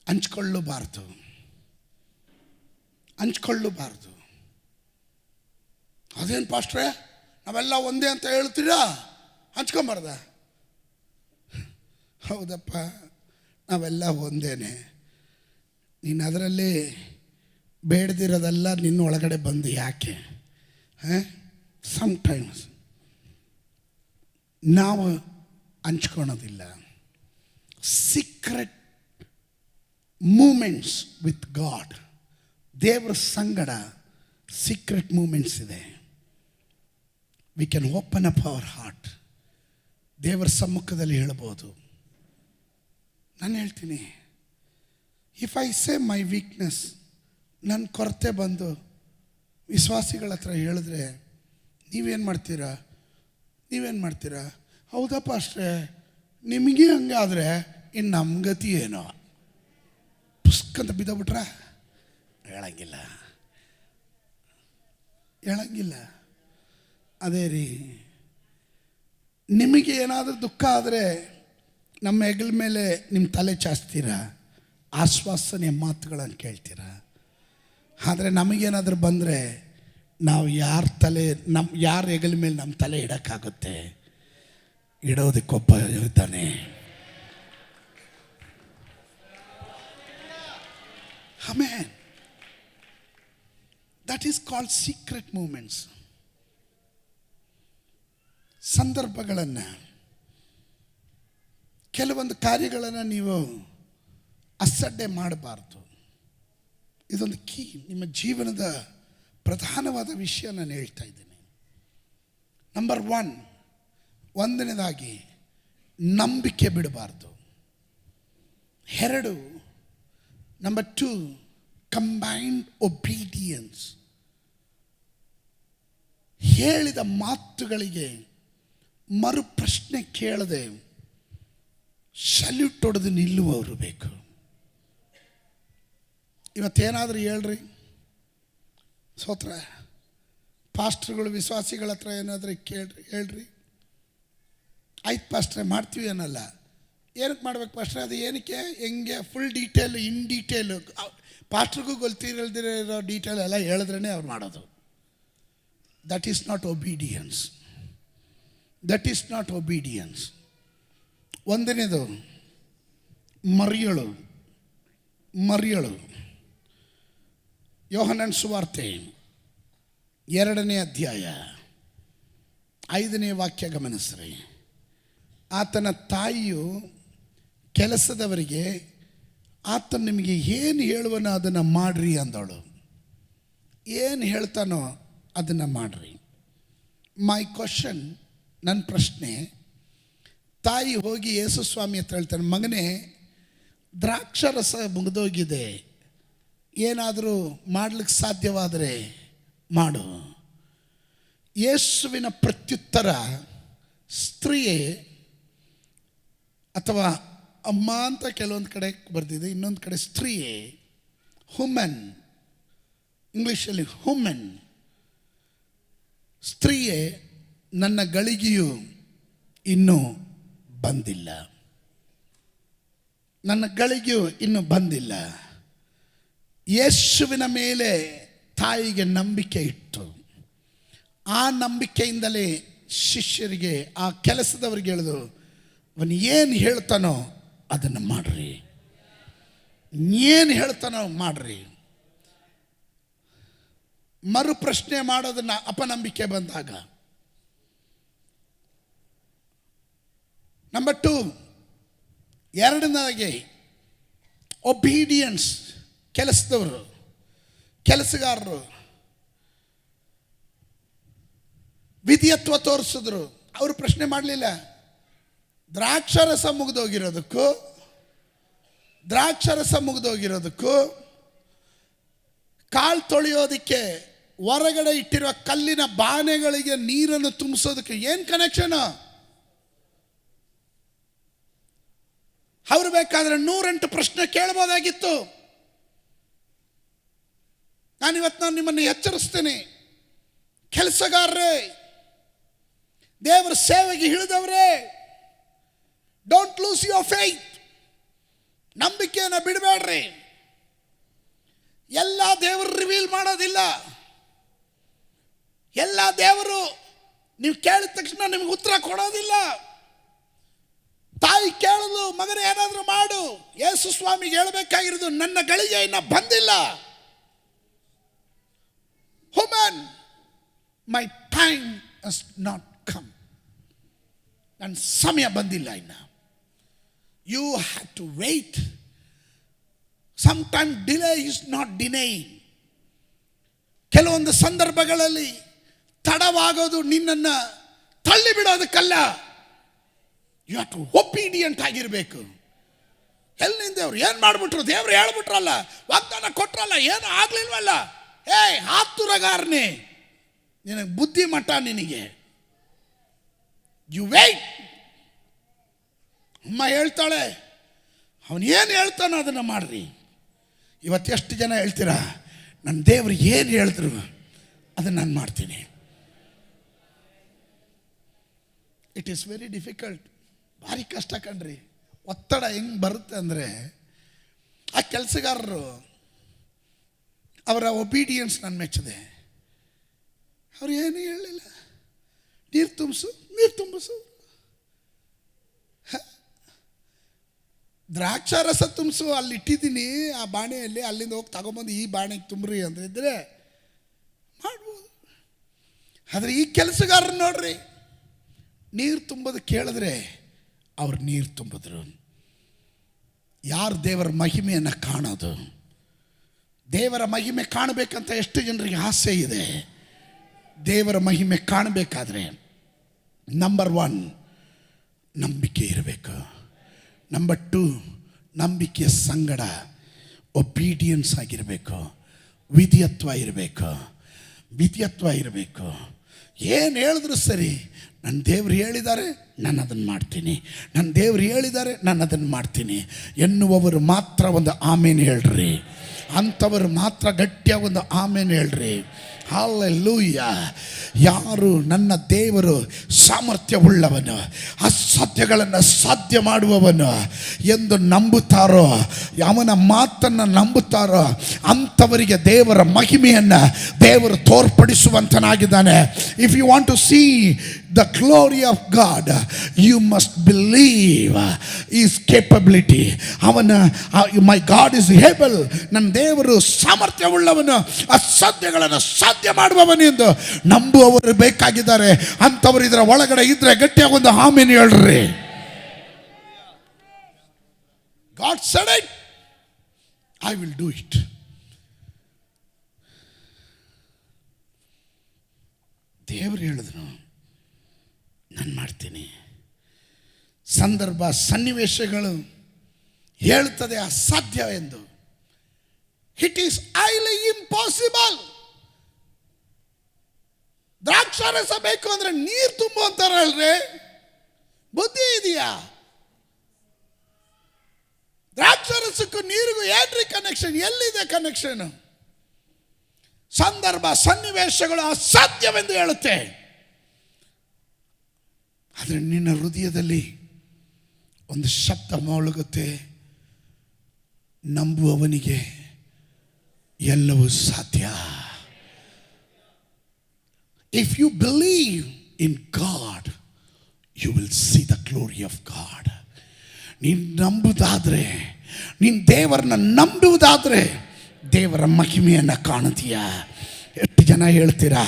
ಹಂಚ್ಕೊಳ್ಳಬಾರ್ದು. ಅದೇನು ಪಾಸ್ಟ್ರೇ ನಾವೆಲ್ಲ ಒಂದೇ ಅಂತ ಹೇಳ್ತೀರಾ, ಹಂಚ್ಕೊಂಬಾರ್ದ? ಹೌದಪ್ಪ, ನಾವೆಲ್ಲ ಒಂದೇನೆ. ನೀನು ಅದರಲ್ಲಿ ಬೇಡದಿರೋದೆಲ್ಲ ನಿನ್ನ ಒಳಗಡೆ ಬಂದು ಯಾಕೆ? ಸಮ್ಟೈಮ್ಸ್ ನಾವು ಹಂಚ್ಕೊಳೋದಿಲ್ಲ. ಸೀಕ್ರೆಟ್ ಮೂಮೆಂಟ್ಸ್ ವಿತ್ ಗಾಡ್, ದೇವರ ಸಂಗಡ ಸೀಕ್ರೆಟ್ ಮೂಮೆಂಟ್ಸ್ ಇದೆ. We can open up hour heart. ದೇವರ ಸಮ್ಮುಖದಲ್ಲಿ ಹೇಳ್ಬೋದು. ನಾನು ಹೇಳ್ತೀನಿ, if I say my weakness, ನನ್ನ ಕೊರತೆ ಬಂದು ವಿಶ್ವಾಸಿಗಳ ಹತ್ರ ಹೇಳಿದ್ರೆ ನೀವೇನು ಮಾಡ್ತೀರಾ? ಹೌದಪ್ಪ ಅಷ್ಟೇ, ನಿಮಗೆ ಹಂಗಾದರೆ ಇನ್ನು ನಮ್ಮ ಗತಿ ಏನೋ? ಪುಸ್ತಕಂತ ಬಿದ್ದೋಗ್ಬಿಟ್ರ? ಹೇಳಂಗಿಲ್ಲ. ಅದೇ ರೀ, ನಿಮಗೆ ಏನಾದರೂ ದುಃಖ ಆದರೆ ನಮ್ಮ ಹೆಗಲ ಮೇಲೆ ನಿಮ್ಮ ತಲೆ ಚಾಚ್ತೀರಾ, ಆಶ್ವಾಸನೆಯ ಮಾತುಗಳನ್ನು ಕೇಳ್ತೀರಾ. ಆದರೆ ನಮಗೇನಾದರೂ ಬಂದರೆ ನಾವು ಯಾರ ಹೆಗಲ ಮೇಲೆ ನಮ್ಮ ತಲೆ ಇಡೋಕ್ಕಾಗುತ್ತೆ? ಇಡೋದಕ್ಕೊಬ್ಬ ಇರ್ತಾನೆ. Amen. That is called secret moments. ಸಂದರ್ಭಗಳನ್ನು, ಕೆಲವೊಂದು ಕಾರ್ಯಗಳನ್ನು ನೀವು ಅಸಡ್ಡೆ ಮಾಡಬಾರ್ದು. ಇದೊಂದು ಕೀ, ನಿಮ್ಮ ಜೀವನದ ಪ್ರಧಾನವಾದ ವಿಷಯ ನಾನು ಹೇಳ್ತಾ ಇದ್ದೀನಿ. ನಂಬರ್ 1, ಒಂದನೇದಾಗಿ ನಂಬಿಕೆ ಬಿಡಬಾರ್ದು. 2, ನಂಬರ್ 2, ಕಂಬೈನ್ಡ್ ಒಬೀಡಿಯನ್ಸ್. ಹೇಳಿದ ಮಾತುಗಳಿಗೆ ಮರು ಪ್ರಶ್ನೆ ಕೇಳದೆ ಸಲ್ಯೂಟ್ ಹೊಡೆದು ನಿಲ್ಲುವವರು ಬೇಕು. ಇವತ್ತೇನಾದರೂ ಹೇಳ್ರಿ, ಸ್ತೋತ್ರ, ಪಾಸ್ಟ್ರುಗಳು ವಿಶ್ವಾಸಿಗಳ ಹತ್ರ ಏನಾದರೂ ಹೇಳ್ರಿ, ಆಯ್ತು ಪಾಸ್ಟ್ರೆ ಮಾಡ್ತೀವಿ ಅನ್ನಲ್ಲ. ಏನಕ್ಕೆ ಮಾಡ್ಬೇಕು ಪಾಸ್ಟ್ರೆ? ಅದು ಏನಕ್ಕೆ, ಹೆಂಗೆ, ಫುಲ್ ಡೀಟೇಲ್, ಇನ್ ಡೀಟೇಲು, ಪಾಸ್ಟ್ರಿಗೂ ಗೊತ್ತಿರಲ್ದಿರೋ ಡೀಟೇಲ್ ಎಲ್ಲ ಹೇಳಿದ್ರೇ ಅವ್ರು ಮಾಡೋದು. That is not obedience. ಒಂದನೇದು ಮರಿಯಳು. ಯೋಹನನ ಸುವಾರ್ತೆ 2ನೇ ಅಧ್ಯಾಯ 5ನೇ ವಾಕ್ಯ ಗಮನಿಸ್ರಿ. ಆತನ ತಾಯಿಯು ಕೆಲಸದವರಿಗೆ, ಆತ ನಿಮಗೆ ಏನು ಹೇಳುವನೋ ಅದನ್ನು ಮಾಡ್ರಿ ಅಂದವಳು. ಏನು ಹೇಳ್ತಾನೋ ಅದನ್ನು ಮಾಡ್ರಿ. ಮೈ ಕ್ವಶನ್, ನನ್ನ ಪ್ರಶ್ನೆ, ತಾಯಿ ಹೋಗಿ ಯೇಸು ಸ್ವಾಮಿ ಹತ್ರ ಹೇಳ್ತಾನೆ, ಮಗನೇ ದ್ರಾಕ್ಷಾರಸ ಮುಗಿದೋಗಿದೆ, ಏನಾದರೂ ಮಾಡ್ಲಿಕ್ಕೆ ಸಾಧ್ಯವಾದರೆ ಮಾಡು. ಯೇಸುವಿನ ಪ್ರತ್ಯುತ್ತರ, ಸ್ತ್ರೀಯೇ, ಅಥವಾ ಅಮ್ಮ ಅಂತ ಕೆಲವೊಂದು ಕಡೆ ಬರ್ದಿದೆ, ಇನ್ನೊಂದು ಕಡೆ ಸ್ತ್ರೀಯೇ, ಹುಮನ್, ಇಂಗ್ಲೀಷಲ್ಲಿ ಹುಮನ್, ಸ್ತ್ರೀಯೇ, ನನ್ನ ಗಳಿಗೆಯು ಇನ್ನೂ ಬಂದಿಲ್ಲ. ಯೇಸುವಿನ ಮೇಲೆ ತಾಯಿಗೆ ನಂಬಿಕೆ ಇಟ್ಟು, ಆ ನಂಬಿಕೆಯಿಂದಲೇ ಶಿಷ್ಯರಿಗೆ, ಆ ಕೆಲಸದವರಿಗೆ ಹೇಳಿದು, ಅವನು ಏನು ಹೇಳ್ತಾನೋ ಅದನ್ನು ಮಾಡ್ರಿ. ಏನು ಹೇಳ್ತಾನೋ ಮಾಡ್ರಿ. ಮರು ಪ್ರಶ್ನೆ ಮಾಡೋದನ್ನ ಅಪನಂಬಿಕೆ ಬಂದಾಗ. ನಂಬರ್ 2, ಎರಡನೇದಾಗಿ ಒಬೀಡಿಯನ್ಸ್. ಕೆಲಸದವರು, ಕೆಲಸಗಾರರು ವಿಧಿಯತ್ವ ತೋರಿಸಿದ್ರು, ಅವರು ಪ್ರಶ್ನೆ ಮಾಡಲಿಲ್ಲ. ದ್ರಾಕ್ಷಾರಸ ಮುಗಿದೋಗಿರೋದಕ್ಕೂ ಕಾಲು ತೊಳೆಯೋದಕ್ಕೆ ಹೊರಗಡೆ ಇಟ್ಟಿರುವ ಕಲ್ಲಿನ ಬಾನೆಗಳಿಗೆ ನೀರನ್ನು ತುಂಬಿಸೋದಕ್ಕೆ ಏನು ಕನೆಕ್ಷನ್? ಅವರು ಬೇಕಾದ್ರೆ 108 ಪ್ರಶ್ನೆ ಕೇಳ್ಬೋದಾಗಿತ್ತು. ನಾನು ನಿಮ್ಮನ್ನು ಎಚ್ಚರಿಸ್ತೇನೆ, ಕೆಲಸಗಾರರೇ, ದೇವರ ಸೇವೆಗೆ ಇಳಿದವರೇ, ಡೋಂಟ್ ಲೂಸ್ ಯುವರ್ ಫೇತ್. ನಂಬಿಕೆಯನ್ನು ಬಿಡಬೇಡ್ರಿ. ಎಲ್ಲ ದೇವರು ರಿವೀಲ್ ಮಾಡೋದಿಲ್ಲ. ಎಲ್ಲ ದೇವರು ನೀವು ಕೇಳಿದ ತಕ್ಷಣ ನಿಮ್ಗೆ ಉತ್ತರ ಕೊಡೋದಿಲ್ಲ. ತಾಯಿ ಕೇಳಲು, ಮಗನ ಏನಾದರೂ ಮಾಡು. ಯೇಸು ಸ್ವಾಮಿಗೆ ಹೇಳಬೇಕಾಗಿರೋದು, ನನ್ನ ಗಳಿಗೆ ಇನ್ನ ಬಂದಿಲ್ಲ. Woman, my time has not come. ನನ್ನ ಸಮಯ ಬಂದಿಲ್ಲ ಇನ್ನ. You have to wait. Sometime delay is not denying. ಕೆಲವೊಂದು ಸಂದರ್ಭಗಳಲ್ಲಿ ತಡವಾಗೋದು ನಿನ್ನನ್ನು ತಳ್ಳಿ ಬಿಡೋದಕ್ಕಲ್ಲ. ಯು ಹ್ಯಾವ್ ಟು ಒಬೀಡಿಯಂಟ್ ಆಗಿರಬೇಕು. ಎಲ್ಲಿಂದ ದೇವ್ರು ಏನು ಮಾಡಿಬಿಟ್ರು? ದೇವ್ರು ಹೇಳ್ಬಿಟ್ರಲ್ಲ, ವಾಗ್ದಾನ ಕೊಟ್ರಲ್ಲ, ಏನು ಆಗ್ಲಿಲ್ವಲ್ಲ. ಆತುರಗಾರನೇ, ನಿನಗೆ ಬುದ್ಧಿ ಮಠ ನಿನಗೆ. You wait. ಅಮ್ಮ ಹೇಳ್ತಾಳೆ, ಅವನು ಏನು ಹೇಳ್ತಾನೋ ಅದನ್ನು ಮಾಡ್ರಿ. ಇವತ್ತು ಎಷ್ಟು ಜನ ಹೇಳ್ತೀರಾ, ನನ್ನ ದೇವ್ರು ಏನು ಹೇಳಿದ್ರು ಅದನ್ನು ನಾನು ಮಾಡ್ತೀನಿ. It is very difficult. ಭಾರಿ ಕಷ್ಟ ಕಣ್ರಿ. ಒತ್ತಡ ಹೆಂಗೆ ಬರುತ್ತೆ ಅಂದರೆ, ಆ ಕೆಲಸಗಾರರು ಅವರ ಒಬೀಡಿಯನ್ಸ್ ನಾನು ಮೆಚ್ಚಿದೆ. ಅವ್ರು ಏನೂ ಹೇಳಲಿಲ್ಲ. ನೀರು ತುಂಬಿಸು. ದ್ರಾಕ್ಷಾರಸ ತುಂಬಿಸು, ಅಲ್ಲಿ ಇಟ್ಟಿದ್ದೀನಿ ಆ ಬಾಣೆಯಲ್ಲಿ, ಅಲ್ಲಿಂದ ಹೋಗಿ ತಗೊಂಬಂದು ಈ ಬಾಣೆಗೆ ತುಂಬ್ರಿ ಅಂದಿದ್ರೆ ಮಾಡ್ಬೋದು. ಆದರೆ ಈ ಕೆಲಸಗಾರರು ನೋಡ್ರಿ, ನೀರು ತುಂಬೋದು ಕೇಳಿದ್ರೆ ಅವ್ರು ನೀರು ತುಂಬಿದ್ರು. ಯಾರು ದೇವರ ಮಹಿಮೆಯನ್ನು ಕಾಣೋದು? ದೇವರ ಮಹಿಮೆ ಕಾಣಬೇಕಂತ ಎಷ್ಟು ಜನರಿಗೆ ಆಸೆ ಇದೆ. ದೇವರ ಮಹಿಮೆ ಕಾಣಬೇಕಾದ್ರೆ ನಂಬರ್ 1 ನಂಬಿಕೆ ಇರಬೇಕು. ನಂಬರ್ 2 ನಂಬಿಕೆಯ ಸಂಗಡ ಒಬೀಡಿಯನ್ಸ್ ಆಗಿರಬೇಕು. ವಿಧಿಯತ್ವ ಇರಬೇಕು. ಏನು ಹೇಳಿದ್ರು ಸರಿ, ನನ್ನ ದೇವ್ರು ಹೇಳಿದ್ದಾರೆ, ನಾನು ಅದನ್ನು ಮಾಡ್ತೀನಿ. ನನ್ನ ದೇವ್ರು ಹೇಳಿದ್ದಾರೆ, ನಾನು ಅದನ್ನು ಮಾಡ್ತೀನಿ ಎನ್ನುವವರು ಮಾತ್ರ ಒಂದು ಆಮೇನ್ ಹೇಳ್ರಿ. ಅಂಥವರು ಮಾತ್ರ ಗಟ್ಟಿಯಾಗಿ ಒಂದು ಆಮೇನ್ ಹೇಳ್ರಿ. ಹಲ್ಲೆಲೂಯ. ಯಾರು ನನ್ನ ದೇವರು ಸಾಮರ್ಥ್ಯವುಳ್ಳವನು, ಅಸಾಧ್ಯಗಳನ್ನು ಸಾಧ್ಯ ಮಾಡುವವನು ಎಂದು ನಂಬುತ್ತಾರೋ, ಅವನ ಮಾತನ್ನು ನಂಬುತ್ತಾರೋ ಅಂಥವರಿಗೆ ದೇವರ ಮಹಿಮೆಯನ್ನು ದೇವರು ತೋರ್ಪಡಿಸುವಂತನಾಗಿದ್ದಾನೆ. If you want to see the glory of God, you must believe his capability. My God is able. ನನ್ನ ದೇವರು ಸಾಮರ್ಥ್ಯವುಳ್ಳವನು, ಅಸಾಧ್ಯಗಳನ್ನು ಸಾಧ್ಯ ಮಾಡುವವನು ಎಂದು ನಂಬುವವರು ಬೇಕಾಗಿದ್ದಾರೆ. ಅಂಥವರು ಇದರ ಒಳಗಡೆ ಇದ್ರೆ ಗಟ್ಟಿಯಾಗಿ ಒಂದು ಆಮೆನ್ ಹೇಳ್ರಿ. God said it, I will do it. ದೇವರು ಹೇಳಿದ್ರು, ನಾನು ಮಾಡ್ತೀನಿ. ಸಂದರ್ಭ ಸನ್ನಿವೇಶಗಳು ಹೇಳ್ತದೆ ಅಸಾಧ್ಯ ಎಂದು. It is highly impossible. ದ್ರಾಕ್ಷಾರಸ ಬೇಕು ಅಂದ್ರೆ ನೀರು ತುಂಬು ಅಂತಾರಲ್ರಿ, ಬುದ್ಧಿ ಇದೆಯಾ? ದ್ರಾಕ್ಷಾರಸಕ್ಕೂ ನೀರಿಗೂ ಏನ್ರಿ ಕನೆಕ್ಷನ್? ಎಲ್ಲಿದೆ ಕನೆಕ್ಷನ್? ಸಂದರ್ಭ ಸನ್ನಿವೇಶಗಳು ಅಸಾಧ್ಯವೆಂದು ಹೇಳುತ್ತೆ. ಆದರೆ ನಿನ್ನ ಹೃದಯದಲ್ಲಿ ಒಂದು ಶಬ್ದ ಮೊಳಗುತ್ತೆ, ನಂಬುವವನಿಗೆ ಎಲ್ಲವೂ ಸಾಧ್ಯ. If you believe in God, you will see the glory. Glory of God. ನೀನು ನಂಬುವುದಾದರೆ, ನೀನು ದೇವರನ್ನ ನಂಬುವುದಾದರೆ ದೇವರ ಮಹಿಮೆಯನ್ನು ಕಾಣುತ್ತೀಯ. ಎಷ್ಟು ಜನ ಹೇಳ್ತೀರಾ,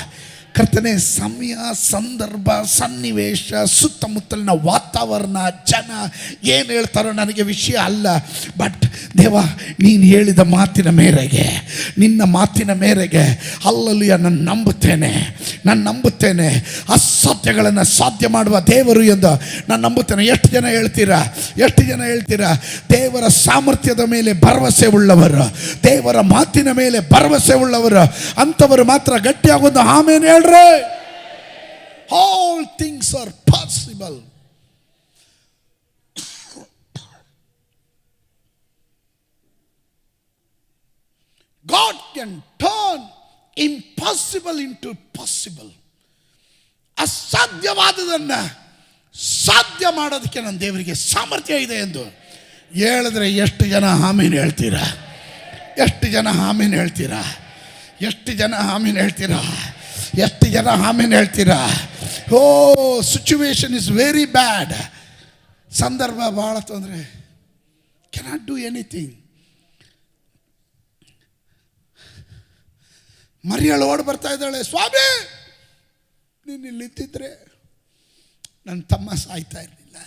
ಕರ್ತನೆ, ಸಮಯ, ಸಂದರ್ಭ, ಸನ್ನಿವೇಶ, ಸುತ್ತಮುತ್ತಲಿನ ವಾತಾವರಣ, ಜನ ಏನು ಹೇಳ್ತಾರೋ ನನಗೆ ವಿಷಯ ಅಲ್ಲ. ಬಟ್ ದೇವ, ನೀನು ಹೇಳಿದ ಮಾತಿನ ಮೇರೆಗೆ, ನಿನ್ನ ಮಾತಿನ ಮೇರೆಗೆ ಅಲ್ಲಲ್ಲಿಯ ನಾನು ನಂಬುತ್ತೇನೆ. ಅಸಾಧ್ಯಗಳನ್ನು ಸಾಧ್ಯ ಮಾಡುವ ದೇವರು ಎಂದು ನಾನು ನಂಬುತ್ತೇನೆ. ಎಷ್ಟು ಜನ ಹೇಳ್ತೀರಾ ದೇವರ ಸಾಮರ್ಥ್ಯದ ಮೇಲೆ ಭರವಸೆ ಉಳ್ಳವರು, ದೇವರ ಮಾತಿನ ಮೇಲೆ ಭರವಸೆ ಉಳ್ಳವರು, ಅಂಥವರು ಮಾತ್ರ ಗಟ್ಟಿಯಾಗೋದು ಆಮೇಲೆ ಹೇಳ್ರಿ. All things are possible. God can turn impossible into possible. ಅಸಾಧ್ಯವಾದದನ್ನು ಸಾಧ್ಯ ಮಾಡೋದಕ್ಕೆ ನನ್ನ ದೇವರಿಗೆ ಸಾಮರ್ಥ್ಯ ಇದೆ ಎಂದು ಹೇಳಿದ್ರೆ ಎಷ್ಟು ಜನ ಆಮೇಲೆ ಹೇಳ್ತೀರಾ? ಎಷ್ಟು ಜನ ಆಮೇಲೆ ಹೇಳ್ತೀರಾ? ಓ, ಸಿಚುವೇಶನ್ ಇಸ್ ವೆರಿ ಬ್ಯಾಡ್. ಸಂದರ್ಭ ಭಾಳ ತೊಂದರೆ. Cannot do anything. ಮರಿಯಳು ಓಡಿ ಬರ್ತಾ ಇದ್ದಾಳೆ, ಸ್ವಾಮಿ ನೀನು ಇಲ್ಲಿದ್ದಿದ್ರೆ ನನ್ನ ತಮ್ಮ ಸಾಯ್ತಾ ಇರಲಿಲ್ಲ.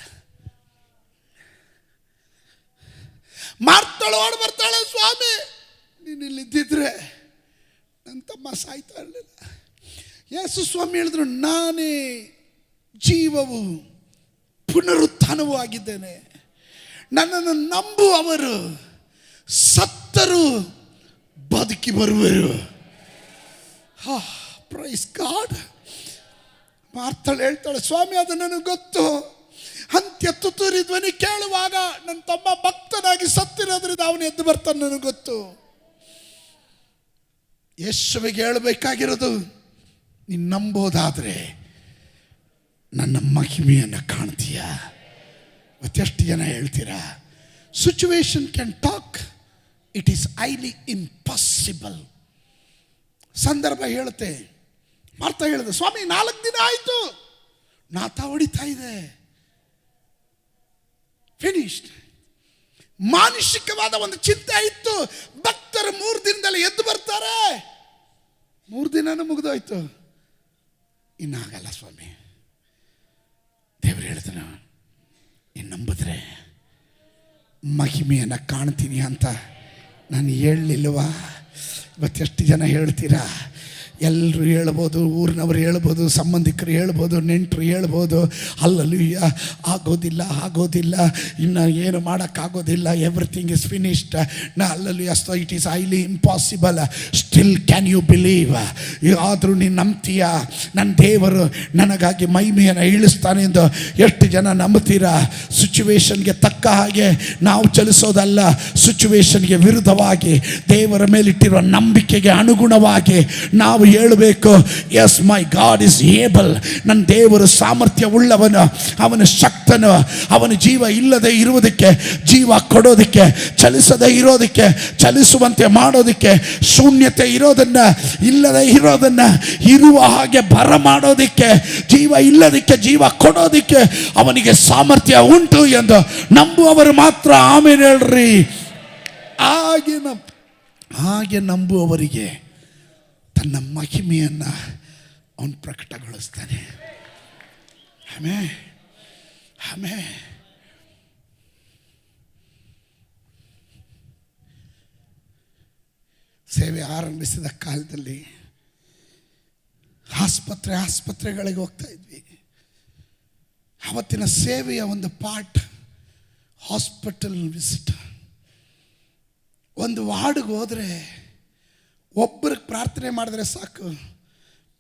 ಮಾರ್ತಳು ಓಡಿ ಬರ್ತಾಳೆ, ಸ್ವಾಮಿ ನೀನು ಇಲ್ಲಿದ್ದಿದ್ರೆ ನನ್ನ ತಮ್ಮ ಸಾಯ್ತಾ ಇರಲಿಲ್ಲ. ಯೇಸು ಸ್ವಾಮಿ ಹೇಳಿದ್ರು, ನಾನೇ ಜೀವವು ಪುನರುತ್ಥಾನವೂ ಆಗಿದ್ದೇನೆ. ನನ್ನನ್ನು ನಂಬುವವರು ಸತ್ತರೂ ಬದುಕಿ ಬರುವರು. Praise God. ಮಾರ್ತಳು ಹೇಳ್ತಾಳೆ, ಸ್ವಾಮಿ ಅದು ನನಗೆ ಗೊತ್ತು. ಅಂತ್ಯ ತುತ್ತೂರಿ ಧ್ವನಿ ಕೇಳುವಾಗ ನನ್ನ ತಮ್ಮ ಭಕ್ತನಾಗಿ ಸತ್ತಿರೋದ್ರಿಂದ ಅವನು ಎದ್ದು ಬರ್ತಾನೆ, ನನಗೆ ಗೊತ್ತು. ಯೇಸುವಿಗೆ ಹೇಳಬೇಕಾಗಿರೋದು, ನೀನು ನಂಬೋದಾದರೆ ನನ್ನ ಮಹಿಮೆಯನ್ನು ಕಾಣ್ತೀಯ. ಇವತ್ತೆಷ್ಟು ಜನ ಹೇಳ್ತೀರಾ, situation can talk, it is highly impossible. ಸಂದರ್ಭ ಹೇಳುತ್ತೆ. ಮಾರ್ತಾ ಹೇಳಿದೆ, ಸ್ವಾಮಿ 4 ದಿನ ಆಯಿತು, ನಾತ ಹೊಡಿತಾ ಇದೆ, ಫಿನಿಶ್ಡ್. ಮಾನುಷಿಕವಾದ ಒಂದು ಚಿಂತೆ ಇತ್ತು. ಭಕ್ತರು 3 ದಿನದಲ್ಲಿ ಎದ್ದು ಬರ್ತಾರೆ. 3 ದಿನನೂ ಮುಗಿದೋಯ್ತು. ಇನ್ನಾಗಲ್ಲ ಸ್ವಾಮಿ. ದೇವರು ಹೇಳ್ತಾನೆ, ನೀನು ನಂಬಿದ್ರೆ ಮಹಿಮೆಯನ್ನು ಕಾಣ್ತೀನಿ ಅಂತ ನಾನು ಹೇಳಲಿಲ್ವಾ? ಇವತ್ತೆಷ್ಟು ಜನ ಹೇಳ್ತೀರಾ? ಎಲ್ಲರೂ ಹೇಳ್ಬೋದು, ಊರಿನವರು ಹೇಳ್ಬೋದು, ಸಂಬಂಧಿಕರು ಹೇಳ್ಬೋದು, ನೆಂಟರು ಹೇಳ್ಬೋದು, ಅಲ್ಲಲ್ಲೂಯ್ಯ ಆಗೋದಿಲ್ಲ, ಇನ್ನು ಏನು ಮಾಡೋಕ್ಕಾಗೋದಿಲ್ಲ, everything is finished, hallelujah, so it is highly impossible. Still can you believe? ಆದರೂ ನೀನು ನಂಬ್ತೀಯ, ನನ್ನ ದೇವರು ನನಗಾಗಿ ಮಹಿಮೆಯನ್ನು ಇಳಿಸ್ತಾನೆ ಎಂದು ಎಷ್ಟು ಜನ ನಂಬ್ತೀರಾ? ಸಿಚುವೇಶನ್ಗೆ ತಕ್ಕ ಹಾಗೆ ನಾವು ಚಲಿಸೋದಲ್ಲ, ಸಿಚುವೇಶನ್ಗೆ ವಿರುದ್ಧವಾಗಿ ದೇವರ ಮೇಲಿಟ್ಟಿರುವ ನಂಬಿಕೆಗೆ ಅನುಗುಣವಾಗಿ ನಾವು ಹೇಳಬೇಕು, yes my God is able. ನನ್ನ ದೇವರು ಸಾಮರ್ಥ್ಯ ಉಳ್ಳವನು, ಅವನ ಶಕ್ತನು. ಅವನ ಜೀವ ಇಲ್ಲದೆ ಇರುವುದಕ್ಕೆ ಜೀವ ಕೊಡೋದಕ್ಕೆ, ಚಲಿಸದೆ ಇರೋದಕ್ಕೆ ಚಲಿಸುವಂತೆ ಮಾಡೋದಕ್ಕೆ, ಶೂನ್ಯತೆ ಇರೋದನ್ನು ಇಲ್ಲದೆ ಇರೋದನ್ನು ಇರುವ ಹಾಗೆ ಬರ ಮಾಡೋದಕ್ಕೆ, ಜೀವ ಇಲ್ಲದಕ್ಕೆ ಜೀವ ಕೊಡೋದಕ್ಕೆ ಅವನಿಗೆ ಸಾಮರ್ಥ್ಯ ಉಂಟು ಎಂದು ನಂಬುವವರು ಮಾತ್ರ ಆಮೇಲೆ ಹೇಳ್ರಿ. ಹಾಗೆ ನಂಬುವವರಿಗೆ ತನ್ನ ಮಹಿಮೆಯನ್ನು ಅವನು ಪ್ರಕಟಗೊಳಿಸ್ತಾನೆ. ಆಮೇಲೆ ಸೇವೆ ಆರಂಭಿಸಿದ ಕಾಲದಲ್ಲಿ ಆಸ್ಪತ್ರೆಗಳಿಗೆ ಹೋಗ್ತಾ ಇದ್ವಿ. ಅವತ್ತಿನ ಸೇವೆಯ ಒಂದು ಪಾರ್ಟ್ ಹಾಸ್ಪಿಟಲ್ ವಿಸಿಟ್. ಒಂದು ವಾರ್ಡ್ಗೆ ಹೋದರೆ ಒಬ್ಬರಿಗೆ ಪ್ರಾರ್ಥನೆ ಮಾಡಿದ್ರೆ ಸಾಕು,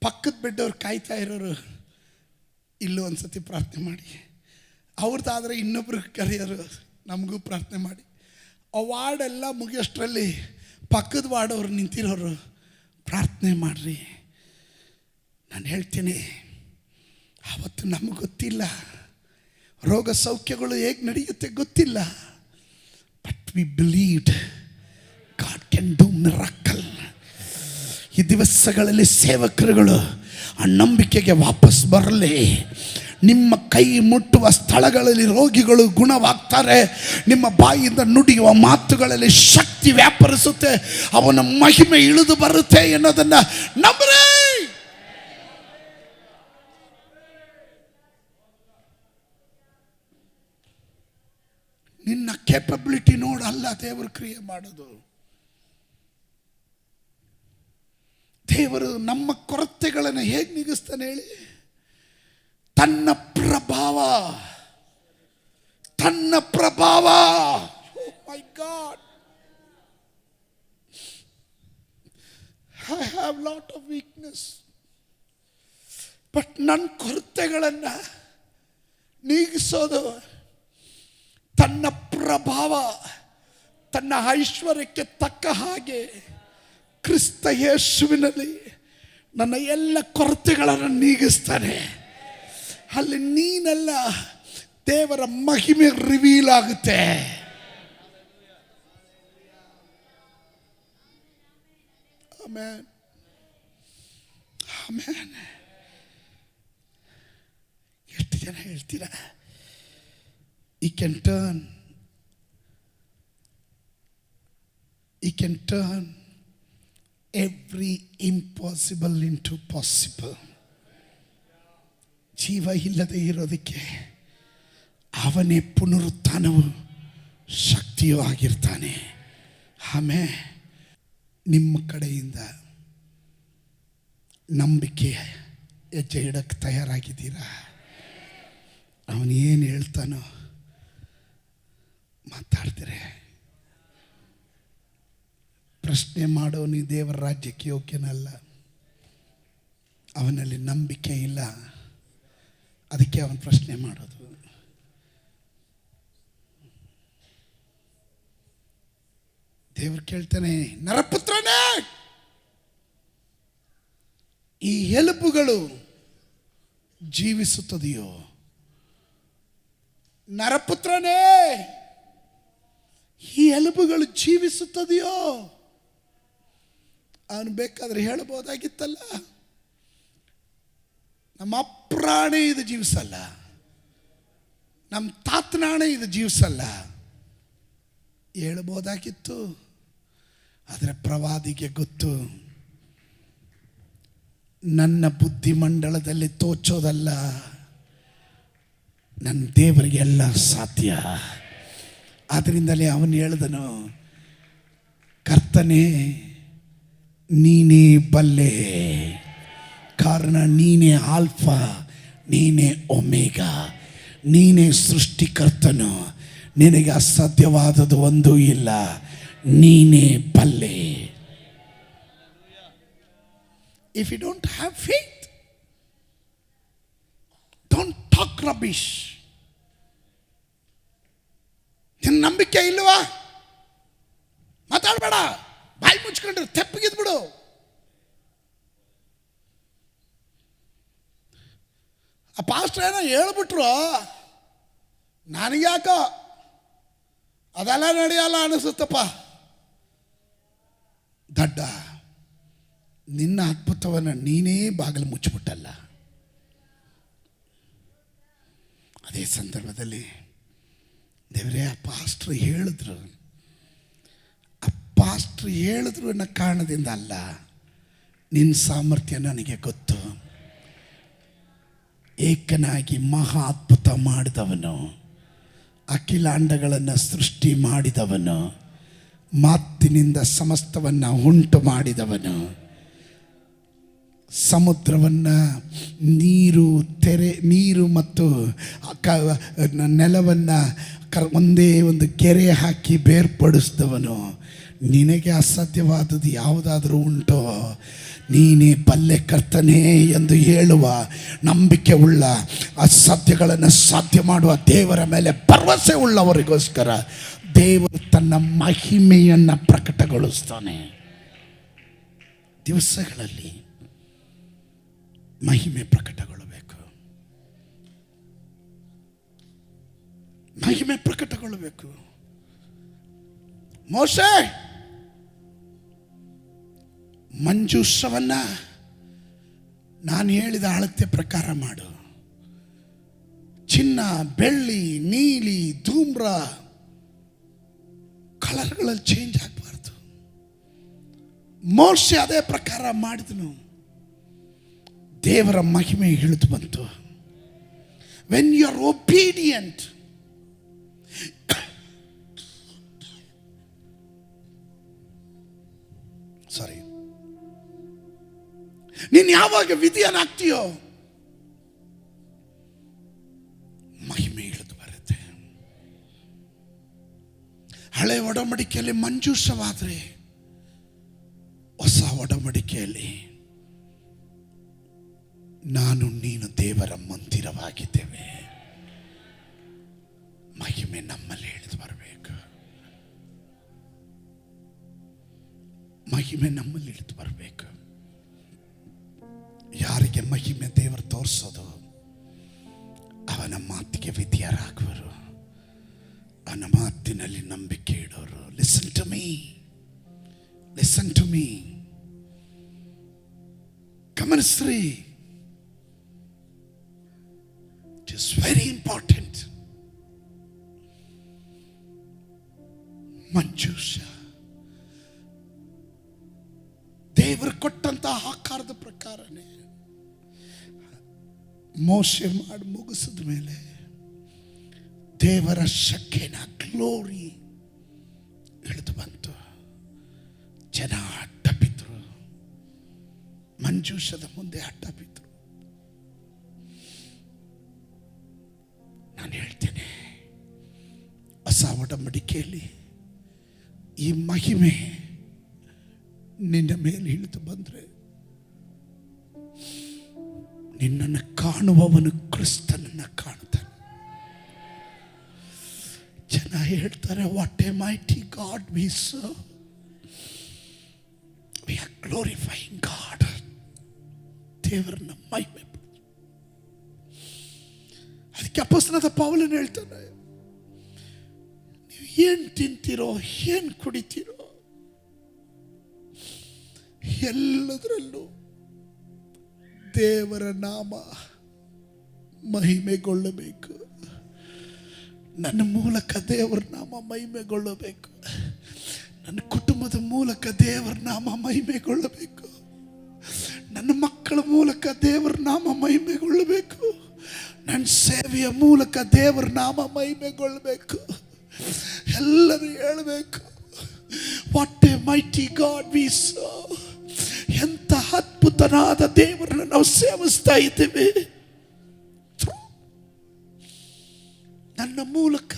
ಪಕ್ಕದ ಬೆಡ್ಡವ್ರು ಕಾಯ್ತಾ ಇರೋರು ಇಲ್ಲೂ ಒಂದು ಸತಿ ಪ್ರಾರ್ಥನೆ ಮಾಡಿ, ಅವ್ರದ್ದಾದರೆ ಇನ್ನೊಬ್ರಿಗೆ ಕರೆಯೋರು ನಮಗೂ ಪ್ರಾರ್ಥನೆ ಮಾಡಿ. ಆ ವಾರ್ಡೆಲ್ಲ ಮುಗಿಯೋಷ್ಟರಲ್ಲಿ ಪಕ್ಕದ ವಾರ್ಡವ್ರು ನಿಂತಿರೋರು ಪ್ರಾರ್ಥನೆ ಮಾಡಿರಿ. ನಾನು ಹೇಳ್ತೀನಿ, ಆವತ್ತು ನಮಗೆ ಗೊತ್ತಿಲ್ಲ, ರೋಗ ಸೌಖ್ಯಗಳು ಹೇಗೆ ನಡೆಯುತ್ತೆ ಗೊತ್ತಿಲ್ಲ, but we believed god can do miracle. ಈ ದಿವಸಗಳಲ್ಲಿ ಸೇವಕರುಗಳು ಆ ನಂಬಿಕೆಗೆ ವಾಪಸ್ ಬರಲಿ. ನಿಮ್ಮ ಕೈ ಮುಟ್ಟುವ ಸ್ಥಳಗಳಲ್ಲಿ ರೋಗಿಗಳು ಗುಣವಾಗ್ತಾರೆ. ನಿಮ್ಮ ಬಾಯಿಂದ ನುಡಿಯುವ ಮಾತುಗಳಲ್ಲಿ ಶಕ್ತಿ ವ್ಯಾಪರಿಸುತ್ತೆ. ಅವನ ಮಹಿಮೆ ಇಳಿದು ಬರುತ್ತೆ ಎನ್ನುವುದನ್ನು ನಂಬ್ರಿ. ನಿನ್ನ ಕೆಪಬಿಲಿಟಿ ನೋಡಲ್ಲ ದೇವರು ಕ್ರಿಯೆ ಮಾಡೋದು. ದೇವರು ನಮ್ಮ ಕೊರತೆಗಳನ್ನು ಹೇಗೆ ನೀಗಿಸ್ತಾನೆ ಹೇಳಿ? ತನ್ನ ಪ್ರಭಾವ. My God, I have lot of weakness, but ನನ್ನ ಕೊರತೆಗಳನ್ನು ನೀಗಿಸೋದು ತನ್ನ ಪ್ರಭಾವ. ತನ್ನ ಐಶ್ವರ್ಯಕ್ಕೆ ತಕ್ಕ ಹಾಗೆ ಕ್ರಿಸ್ತ ಯೇಸುವಿನಲ್ಲಿ ನನ್ನ ಎಲ್ಲ ಕೊರತೆಗಳನ್ನು ನೀಗಿಸ್ತಾನೆ. ಅಲ್ಲಿ ನೀನೆಲ್ಲ ದೇವರ ಮಹಿಮೆ ರಿವೀಲ್ ಆಗುತ್ತೆ. Amen, amen. ಎಷ್ಟು ಜನ ಹೇಳ್ತೀರಾ He can turn every impossible into possible. ಜೀವ ಇಲ್ಲದೆ ಇರೋದಕ್ಕೆ ಅವನೇ ಪುನರುತ್ಥಾನವು ಶಕ್ತಿಯೂ ಆಗಿರ್ತಾನೆ. ಆಮೇಲೆ ನಿಮ್ಮ ಕಡೆಯಿಂದ ನಂಬಿಕೆ ಹೆಜ್ಜೆ ಇಡಕ್ಕೆ ತಯಾರಾಗಿದ್ದೀರಾ? ಅವನು ಏನು ಹೇಳ್ತಾನೋ ಮಾತಾಡ್ತಾರೆ. ಪ್ರಶ್ನೆ ಮಾಡೋನು ದೇವರ ರಾಜ್ಯಕ್ಕೆ ಯೋಗ್ಯನಲ್ಲ. ಅವನಲ್ಲಿ ನಂಬಿಕೆ ಇಲ್ಲ, ಅದಕ್ಕೆ ಅವನು ಪ್ರಶ್ನೆ ಮಾಡೋದು. ದೇವರು ಕೇಳ್ತಾನೆ, ನರಪುತ್ರನೇ, ಈ ಎಲುಬುಗಳು ಜೀವಿಸುತ್ತದೆಯೋ? ನರಪುತ್ರನೇ, ಈ ಎಲುಬುಗಳು ಜೀವಿಸುತ್ತದೆಯೋ? ಅವನು ಬೇಕಾದ್ರೆ ಹೇಳಬಹುದಾಗಿತ್ತಲ್ಲ, ನಮ್ಮ ಅಪ್ರಾಣೆ ಇದು ಜೀವಿಸಲ್ಲ, ನಮ್ಮ ತಾತನಾಣೆ ಇದು ಜೀವಿಸಲ್ಲ ಹೇಳ್ಬೋದಾಗಿತ್ತು. ಆದರೆ ಪ್ರವಾದಿಗೆ ಗೊತ್ತು, ನನ್ನ ಬುದ್ಧಿಮಂಡಲದಲ್ಲಿ ತೋಚೋದಲ್ಲ, ನನ್ನ ದೇವರಿಗೆ ಎಲ್ಲ ಸಾಧ್ಯ. ಆದ್ದರಿಂದಲೇ ಅವನು ಹೇಳಿದನು, ಕರ್ತನೇ ನೀನೇ ಬಲ್ಲೆ, ಕಾರಣ ನೀನೇ ಆಲ್ಫಾ, ನೀನೇ ಒಮೇಗಾ, ನೀನೇ ಸೃಷ್ಟಿಕರ್ತನು, ನಿನಗೆ ಅಸಾಧ್ಯವಾದದ್ದು ಒಂದೂ ಇಲ್ಲ, ನೀನೇ ಬಲ್ಲೆ. If you don't have faith, don't talk rubbish. ನಿನ್ನ ನಂಬಿಕೆ ಇಲ್ವಾ? ಮಾತಾಡಬೇಡ, ಬಾಯಿ ಮುಚ್ಕೊಂಡ್ರೆ ತೆಪ್ಪಗಿದ್ಬಿಡು. ಆ ಪಾಸ್ಟರ್ ಏನೋ ಹೇಳ್ಬಿಟ್ರು, ನನಗ್ಯಾಕೋ ಅದೆಲ್ಲ ನಡೆಯಲ್ಲ ಅನಿಸುತ್ತಪ್ಪ. ದಡ್ಡ, ನಿನ್ನ ಅದ್ಭುತವನ್ನು ನೀನೇ ಬಾಗಿಲು ಮುಚ್ಚಿಬಿಟ್ಟಲ್ಲ. ಅದೇ ಸಂದರ್ಭದಲ್ಲಿ ದೇವರೇ, ಆ ಪಾಸ್ಟ್ರು ಹೇಳಿದ್ರು, ಆ ಪಾಸ್ಟ್ರು ಹೇಳಿದ್ರು ಅನ್ನೋ ಕಾರಣದಿಂದ ಅಲ್ಲ, ನಿನ್ನ ಸಾಮರ್ಥ್ಯ ನನಗೆ ಗೊತ್ತು. ಏಕನಾಗಿ ಮಹಾ ಅದ್ಭುತ ಮಾಡಿದವನು, ಅಖಿಲಾಂಡಗಳನ್ನು ಸೃಷ್ಟಿ ಮಾಡಿದವನು, ಮಾತಿನಿಂದ ಸಮಸ್ತವನ್ನು ಉಂಟು ಮಾಡಿದವನು, ಸಮುದ್ರವನ್ನು ನೀರು ಮತ್ತು ನೆಲವನ್ನು ಒಂದೇ ಒಂದು ಕೆರೆ ಹಾಕಿ ಬೇರ್ಪಡಿಸಿದವನು. ನಿನಗೆ ಅಸಾಧ್ಯವಾದದ್ದು ಯಾವುದಾದ್ರೂ ಉಂಟೋ? ನೀನೇ ಬಲ್ಲೆ ಕರ್ತನೇ ಎಂದು ಹೇಳುವ ನಂಬಿಕೆ ಉಳ್ಳ, ಅಸಾಧ್ಯಗಳನ್ನು ಸಾಧ್ಯ ಮಾಡುವ ದೇವರ ಮೇಲೆ ಭರವಸೆ ಉಳ್ಳವರಿಗೋಸ್ಕರ ದೇವರು ತನ್ನ ಮಹಿಮೆಯನ್ನು ಪ್ರಕಟಗೊಳಿಸ್ತಾನೆ. ದಿವಸಗಳಲ್ಲಿ ಮಹಿಮೆ ಪ್ರಕಟಗೊಳ್ಳಬೇಕು, ಮಹಿಮೆ ಪ್ರಕಟಗೊಳ್ಳಬೇಕು. ಮೋಶೆ, ಮಂಜೂಷವನ್ನು ನಾನು ಹೇಳಿದ ಅಳತೆ ಪ್ರಕಾರ ಮಾಡು. ಚಿನ್ನ, ಬೆಳ್ಳಿ, ನೀಲಿ, ಧೂಮ್ರ ಕಲರ್ಗಳಲ್ಲಿ ಚೇಂಜ್ ಆಗಬಾರ್ದು. ಮೋಶೆ ಅದೇ ಪ್ರಕಾರ ಮಾಡಿದನು. ದೇವರ ಮಹಿಮೆ ಇಳಿದು ಬಂತು. ವೆನ್ ಯು ಆರ್ ಒಬೀಡಿಯಂಟ್, ಸಾರಿ, ನೀನು ಯಾವಾಗ ವಿಧಿಯನಾಗ್ತೀಯೋ ಮಹಿಮೆ ಇಳಿದು ಬರುತ್ತೆ. ಹಳೆ ಒಡಂಬಡಿಕೆಯಲ್ಲಿ ಮಂಜೂಷವಾದರೆ, ಹೊಸ ಒಡಂಬಡಿಕೆಯಲ್ಲಿ ನಾನು ನೀನು ದೇವರ ಮಂದಿರವಾಗಿದ್ದೇವೆ. ಮಹಿಮೆ ನಮ್ಮಲ್ಲಿ ಇಳಿದು ಬರಬೇಕು. ಮಹಿಮೆ ನಮ್ಮಲ್ಲಿ ಇಳಿದು ಬರಬೇಕು. ಯಾರಿಗೆ ಮಹಿಮೆ ದೇವರು ತೋರಿಸೋದು ಅವನ ಮಾತಿಗೆ ವಿಧಿಯರಾಗುವರು, ಅವನ ಮಾತಿನಲ್ಲಿ ನಂಬಿಕೆ ಇಡೋರು. Listen to me, listen to me, ಗಮನಿಸ್ರಿ. It is very important. ಮಂಜೂಷ ದೇವರು ಕೊಟ್ಟಂತಹ ಆಕಾರದ ಪ್ರಕಾರನೇ ಮೋಶೆ ಮಾಡಿ ಮುಗಿಸಿದ ಮೇಲೆ ದೇವರ ಶಕ್ತಿನ ಗ್ಲೋರಿ ಇಳಿದು ಬಂತು. ಜನ ಅಡ್ಡ ಬಿದ್ರು, ಮಂಜೂಷದ ಮುಂದೆ ಅಡ್ಡ ಬಿದ್ರು. ನಾನು ಹೇಳ್ತೇನೆ, ಹೊಸ ಒಡಂಬಡಿಕೆಯಲ್ಲಿ ಈ ಮಹಿಮೆ ನಿನ್ನ ಮೇಲೆ ಇಳಿದು ಬಂದ್ರೆ ನಿನ್ನನ್ನು ಕಾಣುವವನು ಕ್ರಿಸ್ತನನ್ನು ಕಾಣುತ್ತಾನೆ. ಜನ ಹೇಳ್ತಾರೆ, what A mighty god V serve, we are glorifying god. ದೇವರನ್ನ ಮಹಿಮೆ. ಅದಕ್ಕೆ ಅಪೊಸ್ತಲನಾದ ಪೌಲನು ಹೇಳ್ತಾನೆ, ನೀವು ಏನು ತಿಂತೀರೋ, ಏನು ಕುಡಿತೀರೋ, ಎಲ್ಲದರಲ್ಲೂ ದೇವರ ನಾಮ ಮಹಿಮೆಗೊಳ್ಳಬೇಕು. ನನ್ನ ಮೂಲಕ ದೇವರ ನಾಮ ಮಹಿಮೆಗೊಳ್ಳಬೇಕು. ನನ್ನ ಕುಟುಂಬದ ಮೂಲಕ ದೇವರ ನಾಮ ಮಹಿಮೆಗೊಳ್ಳಬೇಕು. ನನ್ನ ಮಕ್ಕಳ ಮೂಲಕ ದೇವರ ನಾಮ ಮಹಿಮೆಗೊಳ್ಳಬೇಕು. ನನ್ನ ಸೇವೆಯ ಮೂಲಕ ದೇವರ ನಾಮ ಮಹಿಮೆಗೊಳ್ಳಬೇಕು. ಎಲ್ಲರೂ ಹೇಳಬೇಕು, what A mighty god V serve. ಎಂಥ ಅದ್ಭುತನಾದ ದೇವರನ್ನು ನಾವು ಸೇವಿಸ್ತಾ ಇದ್ದೇವೆ. ನನ್ನ ಮೂಲಕ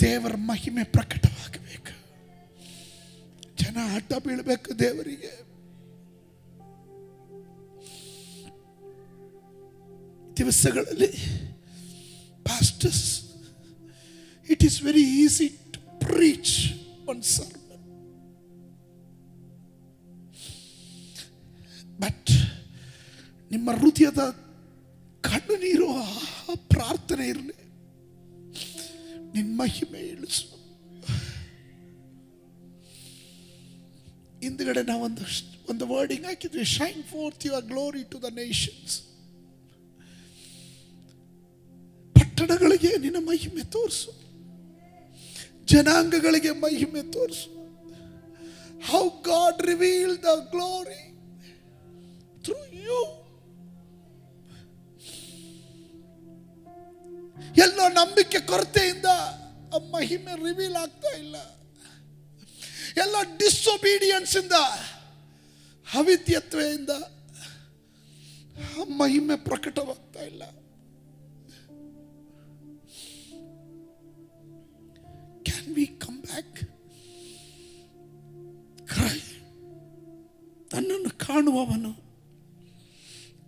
ದೇವರ ಮಹಿಮೆ ಪ್ರಕಟವಾಗಬೇಕು. ಜನ ಅಡ್ಡ ಬೀಳಬೇಕು ದೇವರಿಗೆ. ದಿವಸಗಳಲ್ಲಿ pastors, it is very easy to preach one sermon, but ನಿಮ್ಮ ಹೃದಯದ ಕಣ್ಣುನೀರು ಆ ಪ್ರಾರ್ಥನೆ ಇರಲಿ. ನಿನ್ನ ಮಹಿಮೆ ಇಳಿಸು. ಹಿಂದ್ಗಡೆ ಒಂದು ವರ್ಡಿಂಗ್ ಹಾಕಿದ್ವಿ, shine forth your glory to the nations. ಪಟ್ಟಣಗಳಿಗೆ ನಿನ್ನ ಮಹಿಮೆ ತೋರಿಸು, ಜನಾಂಗಗಳಿಗೆ ಮಹಿಮೆ ತೋರಿಸು. How God reveal the glory through you. ಎಲ್ಲೋ ನಂಬಿಕೆ ಕೊರತೆಯಿಂದ ಆ ಮಹಿಮೆ ರಿವೀಲ್ ಆಗ್ತಾ ಇಲ್ಲ. ಎಲ್ಲ ಡಿಸೊಬೀಡಿಯನ್ಸ್ ಇಂದ, ಅವಿದ್ಯತ್ವೆಯಿಂದ ಆ ಮಹಿಮೆ ಪ್ರಕಟವಾಗ್ತಾ ಇಲ್ಲ. Can we come back? CRY. ನನ್ನನ್ನು ಕಾಣುವವನು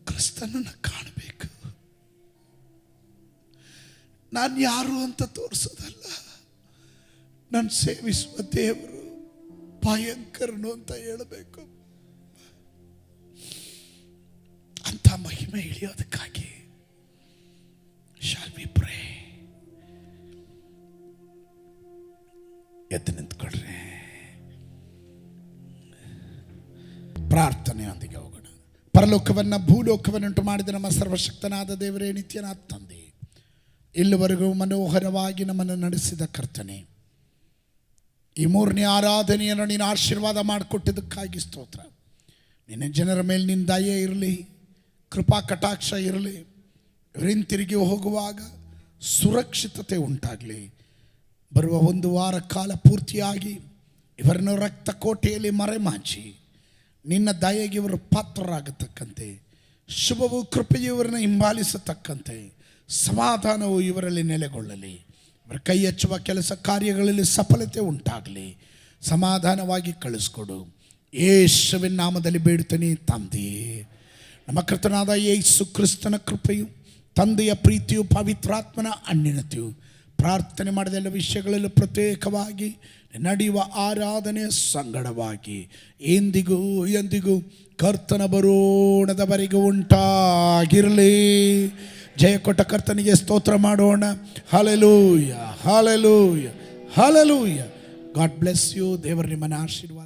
ಕ್ರಿಸ್ತನನ್ನು ಕಾಣಬೇಕು. ನಾನು ಯಾರು ಅಂತ ತೋರಿಸೋದಲ್ಲ, ನಾನು ಸೇವಿಸುವ ದೇವರು ಭಯಂಕರನು ಅಂತ ಹೇಳಬೇಕು. ಅಂತ ಮಹಿಮೆ ಇಳಿಯೋದಕ್ಕಾಗಿ ಶಾಲ್ ವಿ ಪ್ರೇ. ಎದ್ದು ನಿಂತ್ಕೊಳ್ರಿ, ಪ್ರಾರ್ಥನೆಯೊಂದಿಗೆ ಹೋಗೋಣ. ಪರಲೋಕವನ್ನ ಭೂಲೋಕವನ್ನುಂಟು ಮಾಡಿದ ನಮ್ಮ ಸರ್ವಶಕ್ತನಾದ ದೇವರೇ, ನಿತ್ಯನಾದ ತಂದೆ, ಇಲ್ಲಿವರೆಗೂ ಮನೋಹರವಾಗಿ ನಮ್ಮನ್ನು ನಡೆಸಿದ ಕರ್ತನೆ, ಈ ಮೂರನೇ ಆರಾಧನೆಯನ್ನು ನೀನು ಆಶೀರ್ವಾದ ಮಾಡಿಕೊಟ್ಟಿದ್ದಕ್ಕಾಗಿ ಸ್ತೋತ್ರ. ನಿನ್ನ ಜನರ ಮೇಲೆ ನಿನ್ನ ದಯೆ ಇರಲಿ, ಕೃಪಾ ಕಟಾಕ್ಷ ಇರಲಿ. ಹಿಂತಿರುಗಿ ಹೋಗುವಾಗ ಸುರಕ್ಷಿತತೆ ಉಂಟಾಗಲಿ. ಬರುವ ಒಂದು ವಾರ ಕಾಲ ಪೂರ್ತಿಯಾಗಿ ಇವರನ್ನು ರಕ್ತ ಕೋಟೆಯಲ್ಲಿ ಮರೆಮಾಚಿ ನಿನ್ನ ದಯೆಗೆ ಇವರು ಪಾತ್ರರಾಗತಕ್ಕಂತೆ, ಶುಭವು ಕೃಪೆಯು ಇವರನ್ನು ಹಿಂಬಾಲಿಸತಕ್ಕಂತೆ, ಸಮಾಧಾನವು ಇವರಲ್ಲಿ ನೆಲೆಗೊಳ್ಳಲಿ. ಇವರ ಕೈ ಹಚ್ಚುವ ಕೆಲಸ ಕಾರ್ಯಗಳಲ್ಲಿ ಸಫಲತೆ ಉಂಟಾಗಲಿ. ಸಮಾಧಾನವಾಗಿ ಕಳಿಸ್ಕೊಡು. ಯೇಸುವಿನ ನಾಮದಲ್ಲಿ ಬೇಡ್ತೇನೆ ತಂದೆಯೇ. ನಮ್ಮ ಕರ್ತನಾದ ಯೇಸು ಕ್ರಿಸ್ತನ ಕೃಪೆಯು, ತಂದೆಯ ಪ್ರೀತಿಯು, ಪವಿತ್ರಾತ್ಮನ ಅನ್ಯೋನ್ಯತೆಯು, ಪ್ರಾರ್ಥನೆ ಮಾಡಿದ ಎಲ್ಲ ವಿಷಯಗಳಲ್ಲೂ ಪ್ರತ್ಯೇಕವಾಗಿ ನಡೆಯುವ ಆರಾಧನೆ ಸಂಗಡವಾಗಿ ಎಂದಿಗೂ ಎಂದಿಗೂ ಕರ್ತನ ಬರೋಣದವರೆಗೂ ಉಂಟಾಗಿರಲಿ. ಜಯ ಕೊಟ್ಟ ಕರ್ತನಿಗೆ ಸ್ತೋತ್ರ ಮಾಡೋಣ. Hallelujah, hallelujah, hallelujah. God bless you. ದೇವರು ನಿಮ್ಮನ್ನು ಆಶೀರ್ವಾದ